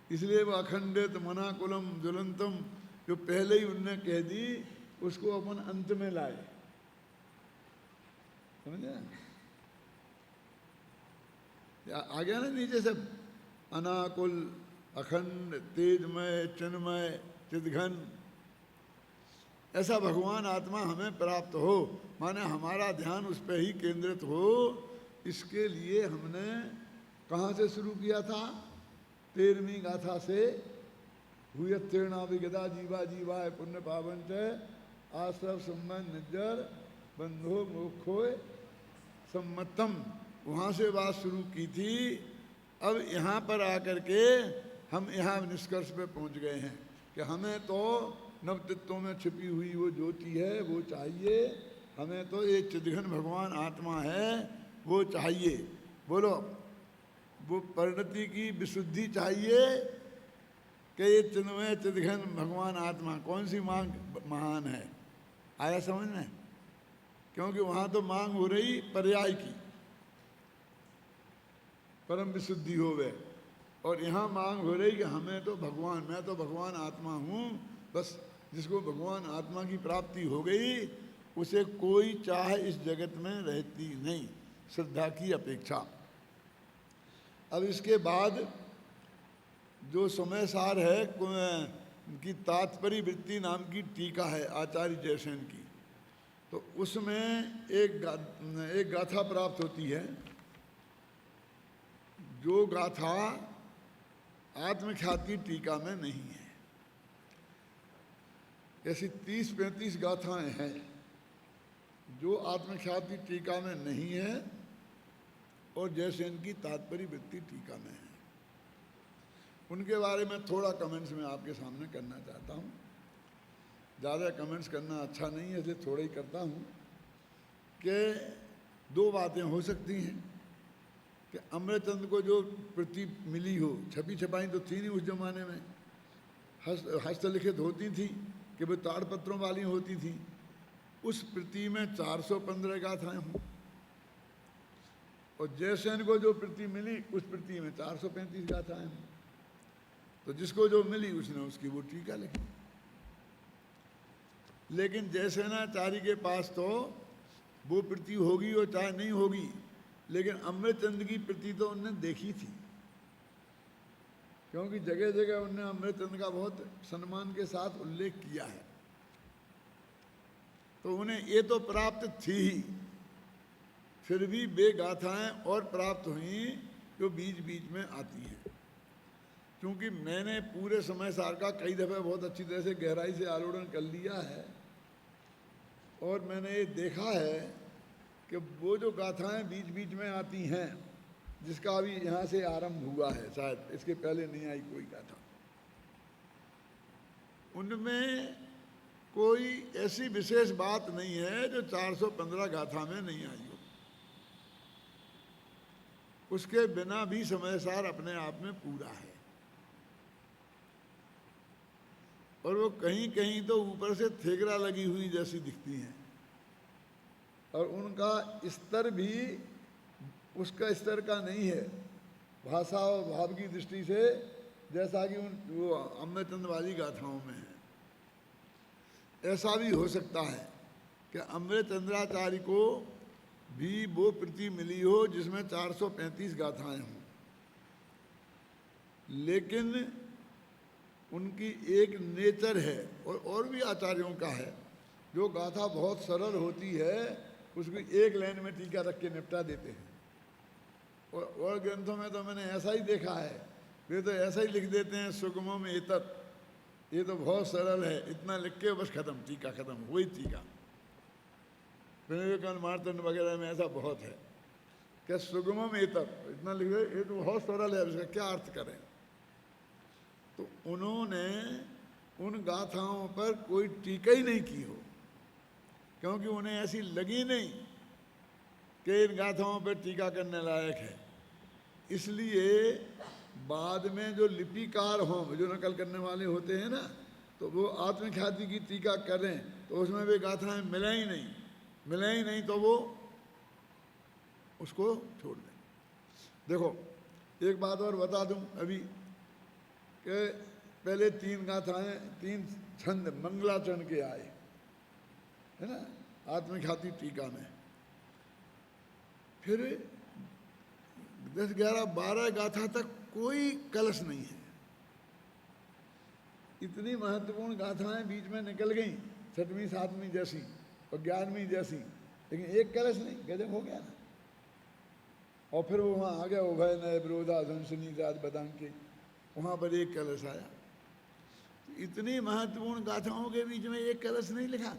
A: इसलिए वो अखंडित मनाकुलम ज्वलंतम जो पहले ही उनने कह दी उसको अपन अंत में लाए। समझे? आ गया ना नीचे सब? अनाकुल, अखंड, तेजमय, चिन्मय, चिदघन, ऐसा भगवान आत्मा हमें प्राप्त हो, माने हमारा ध्यान उस पर ही केंद्रित हो। इसके लिए हमने कहाँ से शुरू किया था? 13वीं गाथा से, भूयत्रेणाभिगदा जीवा जीवाय पुण्य पावन च आश्रव संबंध निज्जर बंधो मोक्षोय सम्मतम, वहाँ से बात शुरू की थी। अब यहाँ पर आकर के हम यहाँ निष्कर्ष पे पहुँच गए हैं कि हमें तो नवतत्वों में छिपी हुई वो ज्योति है वो चाहिए, हमें तो ये चिदघन भगवान आत्मा है वो चाहिए। बोलो, वो परिणति की विशुद्धि चाहिए कि ये चिन्मय चिदघन भगवान आत्मा कौन सी मांग महान है। आया समझ में? क्योंकि वहाँ तो मांग हो रही पर्याय की, परम विशुद्धि हो गए, और यहाँ मांग हो रही कि हमें तो भगवान, मैं तो भगवान आत्मा हूँ। बस जिसको भगवान आत्मा की प्राप्ति हो गई उसे कोई चाह इस जगत में रहती नहीं, श्रद्धा की अपेक्षा। अब इसके बाद जो समय सार है कि तात्पर्य वृत्ति नाम की टीका है आचार्य जयसेन की, तो उसमें एक गाथा प्राप्त होती है, जो गाथा आत्मख्याति टीका में नहीं है। ऐसी 30-35 गाथाएं हैं जो आत्मख्याति टीका में नहीं है और जयसेन की तात्पर्य वृत्ति टीका में है। उनके बारे में थोड़ा कमेंट्स मैं आपके सामने करना चाहता हूँ। ज़्यादा कमेंट्स करना अच्छा नहीं है, इसलिए थोड़ा ही करता हूँ कि दो बातें हो सकती हैं कि अमृतचंद को जो प्रति मिली हो, छपी छपाई तो थी नहीं उस जमाने में, हस्तलिखित होती थी कि वो ताड़पत्रों वाली होती थी, उस प्रति में 415 गाथाएं हों, और जयसेन को जो प्रति मिली उस प्रति में 435 गाथाएं हों। तो जिसको जो मिली उसने उसकी वो टीका लिखी। लेकिन जयसेनाचार्य के पास तो वो प्रति होगी और चाहे नहीं होगी, लेकिन अमृतचंद की प्रति तो उनने देखी थी, क्योंकि जगह जगह उनने अमृतचंद का बहुत सम्मान के साथ उल्लेख किया है। तो उन्हें ये तो प्राप्त थी ही, फिर भी वे गाथाएं और प्राप्त हुई जो बीच बीच में आती हैं। क्योंकि मैंने पूरे समय सार का कई दफ़े बहुत अच्छी तरह से गहराई से आलोड़न कर लिया है, और मैंने ये देखा है कि वो जो गाथाएं बीच बीच में आती हैं, जिसका अभी यहाँ से आरंभ हुआ है, शायद इसके पहले नहीं आई कोई गाथा, उनमें कोई ऐसी विशेष बात नहीं है जो 415 गाथा में नहीं आई हो। उसके बिना भी समय सार अपने आप में पूरा है, और वो कहीं कहीं तो ऊपर से थेगरा लगी हुई जैसी दिखती हैं, और उनका स्तर भी उसका स्तर का नहीं है भाषा और भाव की दृष्टि से, जैसा कि वो अमृतचंद वाली गाथाओं में है। ऐसा भी हो सकता है कि अमृतचंद्राचार्य को भी वो प्रति मिली हो जिसमें 435 गाथाएं हों, लेकिन उनकी एक नेचर है, और भी आचार्यों का है, जो गाथा बहुत सरल होती है उसको एक लाइन में टीका रख के निपटा देते हैं। और ग्रंथों में तो मैंने ऐसा ही देखा है, वे तो ऐसा ही लिख देते हैं सुगमों में एतत्, ये तो बहुत सरल है, इतना लिख के बस खत्म, टीका खत्म, वही टीका। विवेकानंद मार्तंड वगैरह में ऐसा बहुत है कि सुगमों में एतत्, इतना लिख दे, ये तो बहुत सरल है, इसका क्या अर्थ करें। तो उन्होंने उन गाथाओं पर कोई टीका ही नहीं की हो, क्योंकि उन्हें ऐसी लगी नहीं कि इन गाथाओं पर टीका करने लायक है। इसलिए बाद में जो लिपिकार हों, जो नकल करने वाले होते हैं ना, तो वो आत्मख्याति की टीका करें तो उसमें वे गाथाएं मिले ही नहीं, तो वो उसको छोड़ दें। देखो एक बात और बता दूं अभी कि पहले 3 गाथाएं, 3 छंद मंगलाचरण के आए है ना आत्मख्याति टीका में, फिर 10, 11, 12 गाथा तक कोई कलश नहीं है। इतनी महत्वपूर्ण गाथाएं बीच में निकल गई, 6वीं 7वीं जैसी और 11वीं जैसी, लेकिन एक कलश नहीं, गजब हो गया ना। और फिर वो वहाँ आ गया उभय नय विरोधा धनसनी राज बदांग के, वहाँ पर एक कलश आया। इतनी महत्वपूर्ण गाथाओं के बीच में एक कलश नहीं लिखा,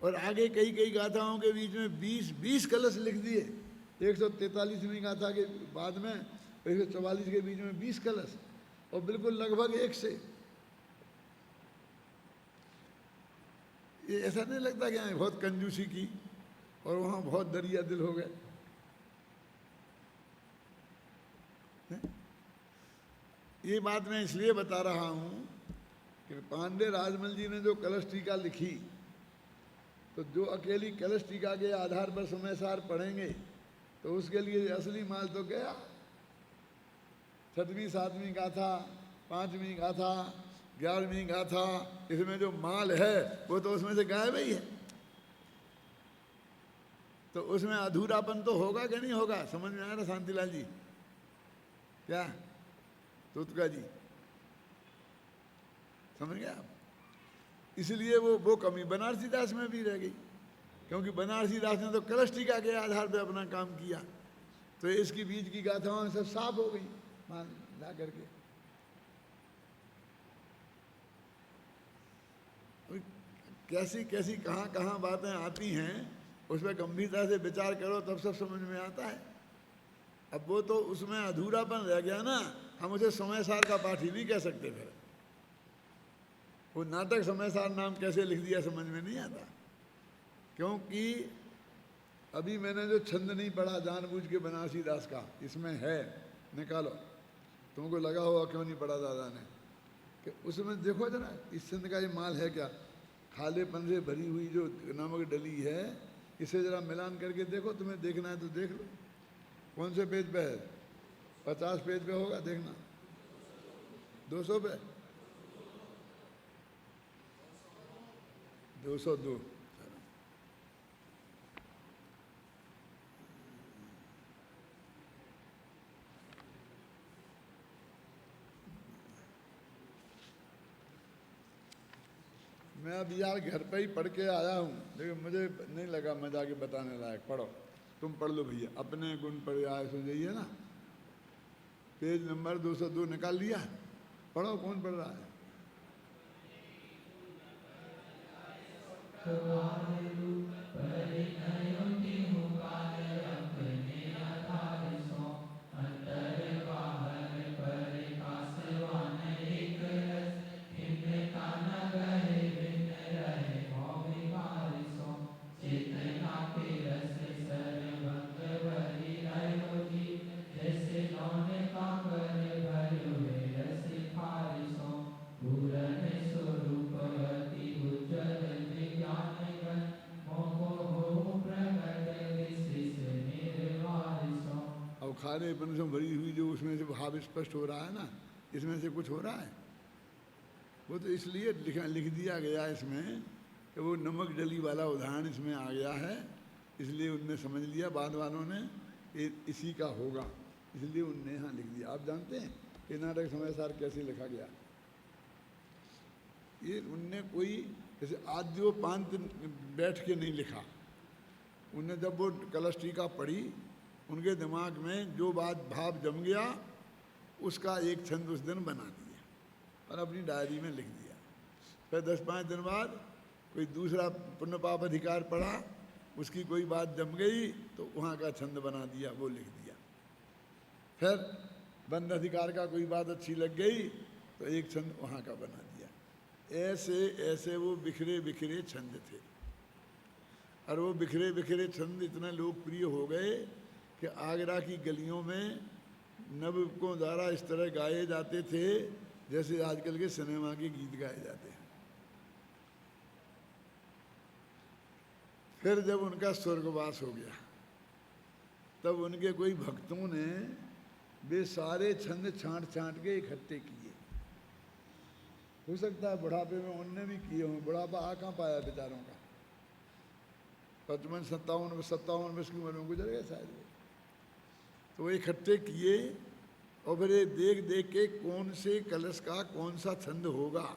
A: और आगे कई गाथाओं के बीच में 20 कलश लिख दिए। 143वीं गाथा के बाद में 144 के बीच में 20 कलश, और बिल्कुल लगभग एक से। ये ऐसा नहीं लगता कि यहाँ बहुत कंजूसी की और वहाँ बहुत दरिया दिल हो गए। ये बात मैं इसलिए बता रहा हूँ कि पांडे राजमल जी ने जो कलश टीका लिखी, तो जो अकेली कलश टीका के आधार पर समय सार पढ़ेंगे तो उसके लिए असली माल तो गया। 6वीं 7वीं गाथा, 5वीं गाथा, 11वीं गाथा, इसमें जो माल है वो तो उसमें से गायब ही है। तो उसमें अधूरापन तो होगा कि नहीं होगा? समझ में आया ना शांतिलाल जी? क्या तुतका जी समझ गया आप? इसलिए वो कमी बनारसी दास में भी रह गई, क्योंकि बनारसी दास ने तो कलश टीका के आधार पर अपना काम किया, तो इसकी बीच की गाथाओं सब साफ हो गई मान ला करके। कैसी कैसी कहाँ कहाँ बातें आती हैं, उस पर गंभीरता से विचार करो तब सब समझ में आता है। अब वो तो उसमें अधूरापन रह गया ना, हम उसे समय सार का पाठ ही नहीं कह सकते। फिर वो नाटक समय सार नाम कैसे लिख दिया समझ में नहीं आता, क्योंकि अभी मैंने जो छंद नहीं पढ़ा जानबूझ के बनारसी दास का, इसमें है, निकालो। तुमको लगा होगा क्यों नहीं पढ़ा दादा ने, कि उसमें देखो जरा इस छंद का ये माल है क्या। खालेपन से भरी हुई जो नमक डली है, इसे जरा मिलान करके देखो, तुम्हें देखना है तो देख लो। कौन से पेज पे है? 50 पेज पे होगा, देखना। 200 पे? 202। मैं अब यार घर पे ही पढ़ के आया हूँ, लेकिन मुझे नहीं लगा मैं जाके बताने लायक। पढ़ो, तुम पढ़ लो भैया, अपने गुण पर आए सो जाइए ना। पेज नंबर 202 निकाल लिया, पढ़ो। कौन पढ़ रहा है? खारेपन से भरी हुई जो उसमें से भाव स्पष्ट हो रहा है ना, इसमें से कुछ हो रहा है। वो तो इसलिए लिख दिया गया इसमें कि वो नमक डली वाला उदाहरण इसमें आ गया है, इसलिए उनने समझ लिया बाद वालों ने इसी का होगा, इसलिए उनने यहाँ लिख दिया। आप जानते हैं कि नाटक समय सार कैसे लिखा गया? ये उनने कोई जैसे आद्योपांत बैठ के नहीं लिखा। उनने जब वो कलश टीका पढ़ी, उनके दिमाग में जो बात भाव जम गया उसका एक छंद उस दिन बना दिया और अपनी डायरी में लिख दिया। फिर 10-5 दिन बाद कोई दूसरा पुण्य पाप अधिकार पढ़ा, उसकी कोई बात जम गई तो वहाँ का छंद बना दिया, वो लिख दिया। फिर बंद अधिकार का कोई बात अच्छी लग गई तो एक छंद वहाँ का बना दिया। ऐसे ऐसे वो बिखरे बिखरे छंद थे, और वो बिखरे बिखरे छंद इतने लोकप्रिय हो गए कि आगरा की गलियों में नवयुवकों द्वारा इस तरह गाए जाते थे जैसे आजकल के सिनेमा के गीत गाए जाते हैं। फिर जब उनका स्वर्गवास हो गया, तब उनके कोई भक्तों ने वे सारे छंद छांट छांट के इकट्ठे किए। हो सकता है बुढ़ापे में उनने भी किए हों, बुढ़ापा आ कहाँ पाया बेचारों का, 55-57 वर्ष की उम्र में गुजर गए शायद वो। तो वो इकट्ठे किए और फिर ये देख देख के कौन से कलश का कौन सा छंद होगा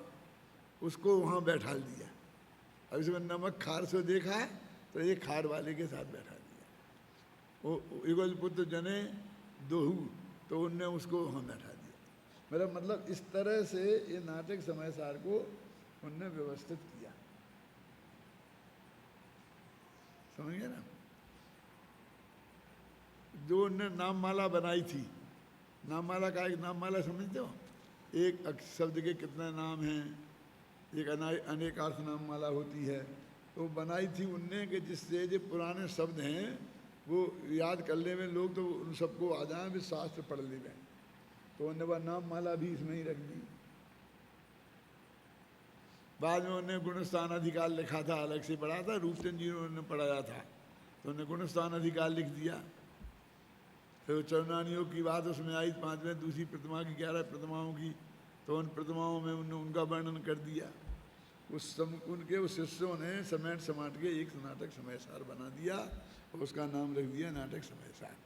A: उसको वहाँ बैठा दिया। अब इसमें नमक खार से देखा है तो ये खार वाले के साथ बैठा दिया। वो युगल पुत्र जने दोहू, तो उनने उसको वहाँ बैठा दिया। मेरा मतलब इस तरह से ये नाटक समय सार को उनने व्यवस्थित किया, समझ गए ना। जो उनने नाममाला बनाई थी, नाममाला का एक नाममाला समझते हो, एक शब्द के कितने नाम हैं, एक अनेकार्थ नाममाला होती है, तो बनाई थी उनने कि जिससे जो पुराने शब्द हैं वो याद कर ले में लोग, तो उन सबको आ जाए भी शास्त्र पढ़ ले में। तो उन्होंने वह नाम माला भी इसमें ही रख दी। बाद में उन्होंने गुणस्थान अधिकार लिखा था, अलग से पढ़ा था, रूपचंद जी ने पढ़ाया था, तो उन्होंने गुणस्थान अधिकार लिख दिया। फिर चरणानियों की बात उसमें आई, 5वें दूसरी प्रतिमा की 11 प्रतिमाओं की, तो उन प्रतिमाओं में उनका वर्णन कर दिया। उनके उस शिष्यों ने समेट समाट के एक नाटक समयसार बना दिया और उसका नाम रख दिया नाटक समयसार।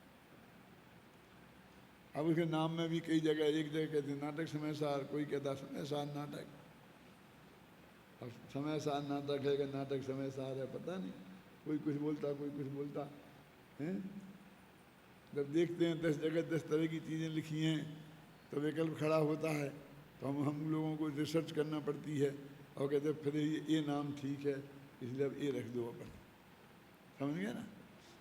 A: अब उसके नाम में भी कई जगह, एक जगह कहते नाटक समयसार, कोई कहता समयसार नाटक। अब समयसार नाटक है कि नाटक समयसार है पता नहीं, कोई कुछ बोलता कोई कुछ बोलता है। जब देखते हैं 10 जगह 10 तरह की चीज़ें लिखी हैं तो विकल्प खड़ा होता है, तो हम लोगों को रिसर्च करना पड़ती है और कहते फिर ये नाम ठीक है इसलिए अब ये रख दो अपन, समझ गए ना।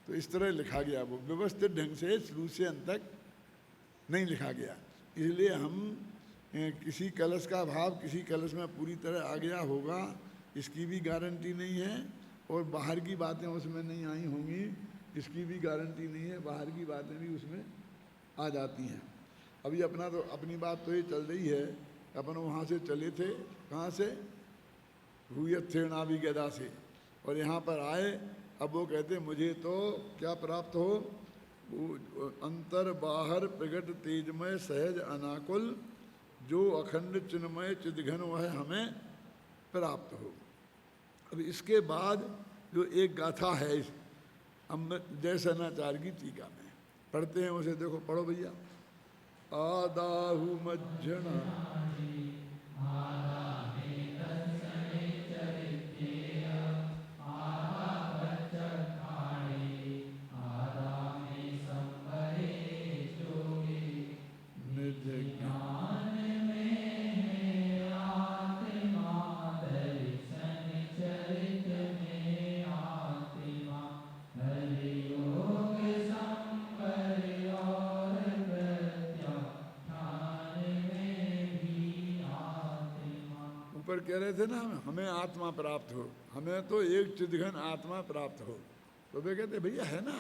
A: तो इस तरह लिखा गया, वो व्यवस्थित ढंग से शुरू से अंत तक नहीं लिखा गया। इसलिए हम किसी कलश का भाव किसी कलश में पूरी तरह आ गया होगा इसकी भी गारंटी नहीं है, और बाहर की बातें उसमें नहीं आई होंगी इसकी भी गारंटी नहीं है, बाहर की बातें भी उसमें आ जाती हैं। अभी अपनी बात तो ये चल रही है, अपन वहाँ से चले थे, कहाँ से, हुयत थे नाभि गदा से, और यहाँ पर आए। अब वो कहते मुझे तो क्या प्राप्त हो, अंतर बाहर प्रगट तेजमय सहज अनाकुल, जो अखंड चिन्मय चिदघन वह हमें प्राप्त हो। अब इसके बाद जो एक गाथा है इस जयसेनाचार्य की टीका में पढ़ते हैं, उसे देखो, पढ़ो भैया। आदाहु मज्जना कह रहे थे ना, हमें आत्मा प्राप्त हो, हमें तो एक चिदघन आत्मा प्राप्त हो। तो वे कहते भैया है ना,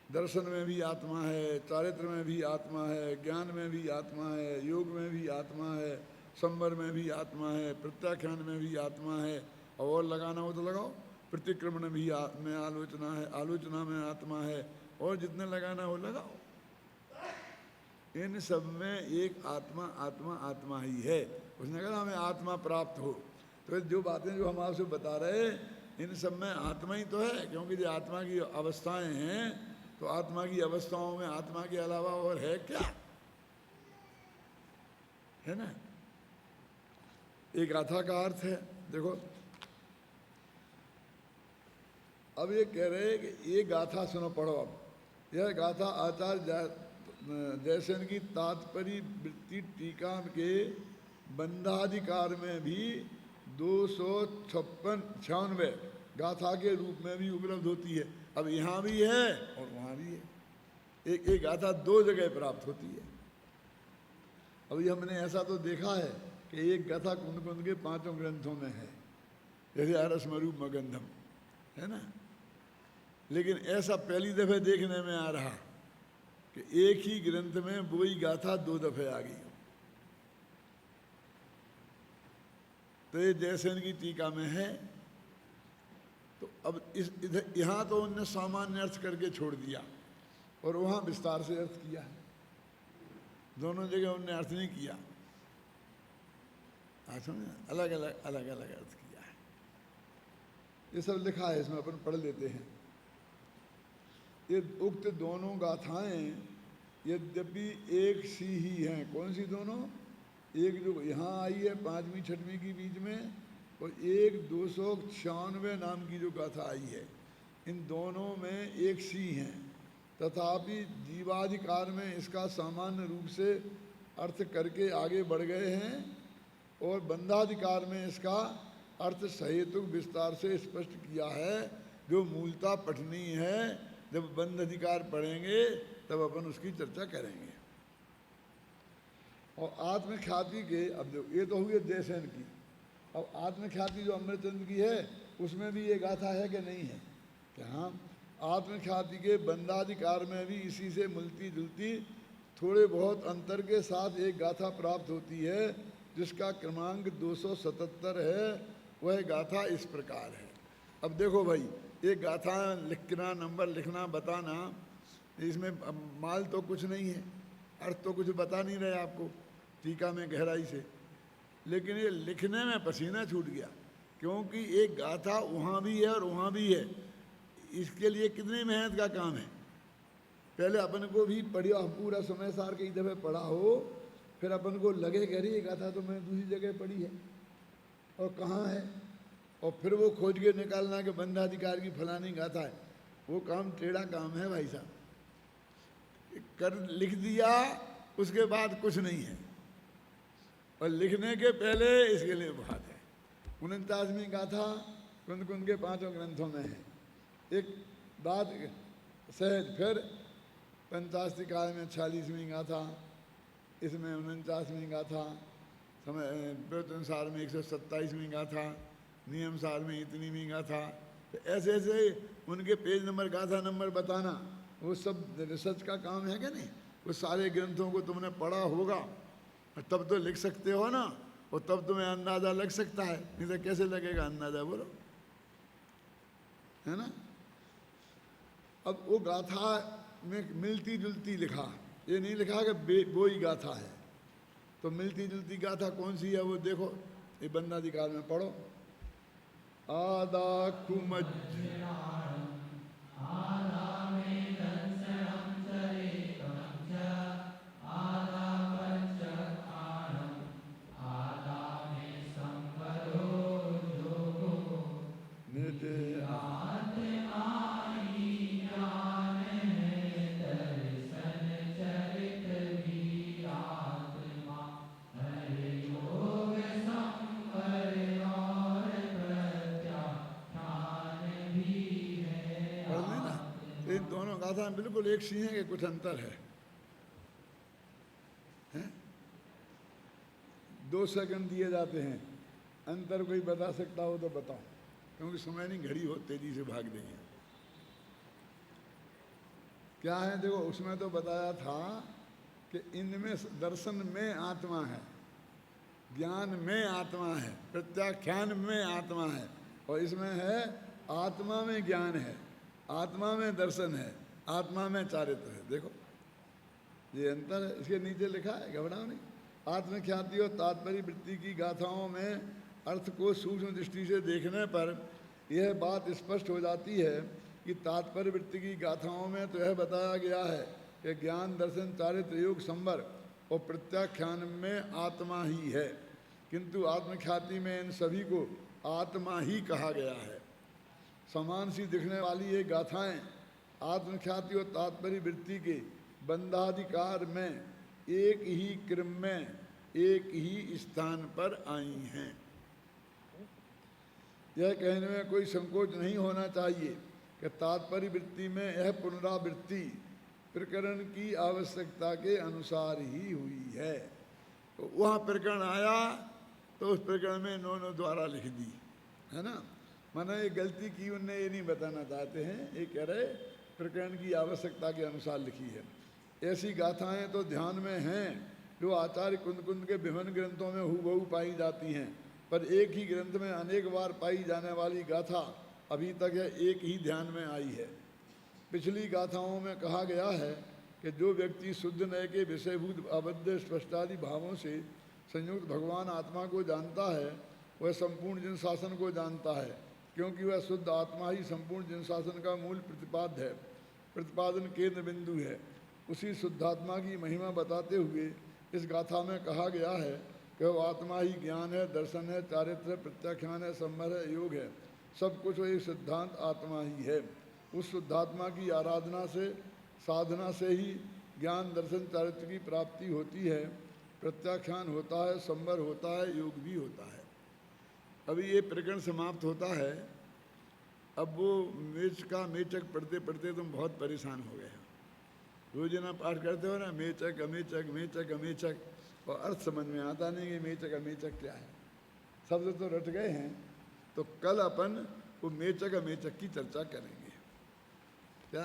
A: दर्शन में भी आत्मा है, चारित्र में भी आत्मा है, ज्ञान में भी आत्मा है, योग में भी आत्मा है, संवर में भी आत्मा है, प्रत्याख्यान में भी आत्मा है, और लगाना हो तो लगाओ, प्रतिक्रमण में आलोचना है, आलोचना में आत्मा है, और जितने लगाना हो लगाओ। इन सब में एक आत्मा आत्मा आत्मा ही है। उसने कहा हमें आत्मा प्राप्त हो, तो जो बातें जो हम आपसे बता रहे इन सब में आत्मा ही तो है, क्योंकि जो आत्मा की अवस्थाएं हैं, तो आत्मा की अवस्थाओं में आत्मा के अलावा और है क्या, है ना। एक गाथा का अर्थ है, देखो अब ये कह रहे हैं कि ये गाथा सुनो, पढ़ो। अब यह गाथा आचार्य जयसेन की तात्पर्य वृत्ति टीका के बंधाधिकार में भी 296 गाथा के रूप में भी उपलब्ध होती है। अब यहाँ भी है और वहाँ भी है, एक गाथा 2 जगह प्राप्त होती है। अभी हमने ऐसा तो देखा है कि एक गाथा कुंद कुंद के 5 ग्रंथों में है, जैसे अरसमरूप मगंधम है ना, लेकिन ऐसा पहली दफे देखने में आ रहा कि एक ही ग्रंथ में वही गाथा 2 दफे आ गई। तो ये जयसेन की टीका में है। तो अब यहाँ तो उनने सामान्य अर्थ करके छोड़ दिया और वहाँ विस्तार से अर्थ किया है। दोनों जगह उनने अर्थ नहीं किया, अलग अलग अलग अलग अर्थ किया है। ये सब लिखा है इसमें, अपन पढ़ लेते हैं। ये उक्त दोनों गाथाएं यद्यपि एक सी ही हैं। कौन सी दोनों? एक जो यहाँ आई है 5वीं 6वीं की बीच में, और एक 296 नाम की जो गाथा आई है, इन दोनों में एक सी हैं, तथापि जीवाधिकार में इसका सामान्य रूप से अर्थ करके आगे बढ़ गए हैं, और बंधाधिकार में इसका अर्थ सहेतुक विस्तार से स्पष्ट किया है, जो मूलतः पठनीय है। जब बंध अधिकार पढ़ेंगे तब अपन उसकी चर्चा करेंगे। और आत्मख्याति के, अब जो ये तो हुई जयसेन की, अब आत्मख्याति जो अमृतचंद्र की है उसमें भी ये गाथा है कि नहीं है? कि हाँ, आत्मख्याति के बंधाधिकार में भी इसी से मिलती जुलती थोड़े बहुत अंतर के साथ एक गाथा प्राप्त होती है जिसका क्रमांक 277 है। वह गाथा इस प्रकार है। अब देखो भाई, एक गाथा लिखना, नंबर लिखना, बताना, इसमें माल तो कुछ नहीं है, अर्थ तो कुछ बता नहीं रहे आपको टीका में गहराई से, लेकिन ये लिखने में पसीना छूट गया, क्योंकि एक गाथा वहाँ भी है और वहाँ भी है। इसके लिए कितनी मेहनत का काम है। पहले अपन को भी पढ़िया पूरा समय सार कई दफ़े पढ़ा हो, फिर अपन को लगे कि अरे ये गाथा तो मैंने दूसरी जगह पढ़ी है और कहाँ है, और फिर वो खोज के निकालना कि बंधाधिकार की फलानी गाथा है। वो काम टेढ़ा काम है भाई साहब। कर लिख दिया, उसके बाद कुछ नहीं है, और लिखने के पहले इसके लिए बात है। 49वीं गाथा कुंद कुंद के 5 ग्रंथों में है। एक बात सहज, फिर पंचास्ति काल में 46वीं गाथा, इसमें 49वीं गाथा, समय प्रवचनसार में 127वीं गाथा, नियम सार में इतनीवीं गाथा। तो ऐसे ऐसे उनके पेज नंबर, गाथा नंबर बताना, वो सब रिसर्च का काम है क्या नहीं। वो सारे ग्रंथों को तुमने पढ़ा होगा तब तो लिख सकते हो ना, और तब तुम्हें अंदाज़ा लग सकता है, नहीं तो कैसे लगेगा अंदाज़ा, बोलो, है ना। अब वो गाथा में मिलती जुलती लिखा, ये नहीं लिखा कि वो ही गाथा है। तो मिलती जुलती गाथा कौन सी है वो देखो, ये बंधाधिकार में पढ़ो। आदा कुमज गाथा में बिल्कुल एक सी है कि कुछ अंतर है, हैं? 2 सेकंड दिए जाते हैं, अंतर कोई बता सकता हो तो बताओ, क्योंकि समय नहीं, घड़ी हो तेजी से भाग देंगे। क्या है देखो, उसमें तो बताया था कि इनमें दर्शन में आत्मा है, ज्ञान में आत्मा है, प्रत्याख्यान में आत्मा है, और इसमें है आत्मा में ज्ञान है, आत्मा में दर्शन है, आत्मा में चारित्र है। देखो ये अंतर है, इसके नीचे लिखा है, घबराओ नहीं। आत्मख्याति और तात्पर्य वृत्ति की गाथाओं में अर्थ को सूक्ष्म दृष्टि से देखने पर यह बात स्पष्ट हो जाती है कि तात्पर्य वृत्ति की गाथाओं में तो यह बताया गया है कि ज्ञान, दर्शन, चारित्र, योग, संवर और प्रत्याख्यान में आत्मा ही है, किंतु आत्मख्याति में इन सभी को आत्मा ही कहा गया है। समान सी दिखने वाली ये गाथाएं आत्मख्याति और तात्पर्य वृत्ति के बंधाधिकार में एक ही क्रम में, एक ही स्थान पर आई हैं। यह कहने में कोई संकोच नहीं होना चाहिए कि तात्पर्य वृत्ति में यह पुनरावृत्ति प्रकरण की आवश्यकता के अनुसार ही हुई है। तो वहाँ प्रकरण आया तो उस प्रकरण में इन्होंने द्वारा लिख दी, है ना। माना ये गलती की उनने, ये नहीं बताना चाहते हैं, ये कह रहे प्रकरण की आवश्यकता के अनुसार लिखी है। ऐसी गाथाएं तो ध्यान में हैं जो आचार्य कुंद कुंद के विभिन्न ग्रंथों में हूबहू पाई जाती हैं, पर एक ही ग्रंथ में अनेक बार पाई जाने वाली गाथा अभी तक यह एक ही ध्यान में आई है। पिछली गाथाओं में कहा गया है कि जो व्यक्ति शुद्ध नय के विषयभूत अबद्ध स्पष्टादि भावों से संयुक्त भगवान आत्मा को जानता है, वह संपूर्ण जिन शासन को जानता है, क्योंकि वह शुद्ध आत्मा ही संपूर्ण जिन शासन का मूल प्रतिपाद्य है, प्रतिपादन केंद्र बिंदु है। उसी शुद्धात्मा की महिमा बताते हुए इस गाथा में कहा गया है कि वह आत्मा ही ज्ञान है, दर्शन है, चारित्र, प्रत्याख्यान है, संवर है, योग है, सब कुछ वही सिद्धांत आत्मा ही है। उस शुद्धात्मा की आराधना से, साधना से ही ज्ञान, दर्शन, चारित्र की प्राप्ति होती है, प्रत्याख्यान होता है, संवर होता है, योग भी होता है। अभी ये प्रकरण समाप्त होता है। अब वो मेचक पढ़ते पढ़ते तुम बहुत परेशान हो गए हो। रोजाना पाठ करते हो ना, मेचक अमेचक, मेचक अमेचक, और अर्थ समझ में आता नहीं कि मेचक अमेचक क्या है। शब्द तो रट गए हैं। तो कल अपन वो मेचक अमेचक की चर्चा करेंगे। क्या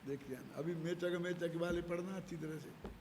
A: देखिए अभी मेचक मेचक वाले पढ़ना अच्छी तरह से।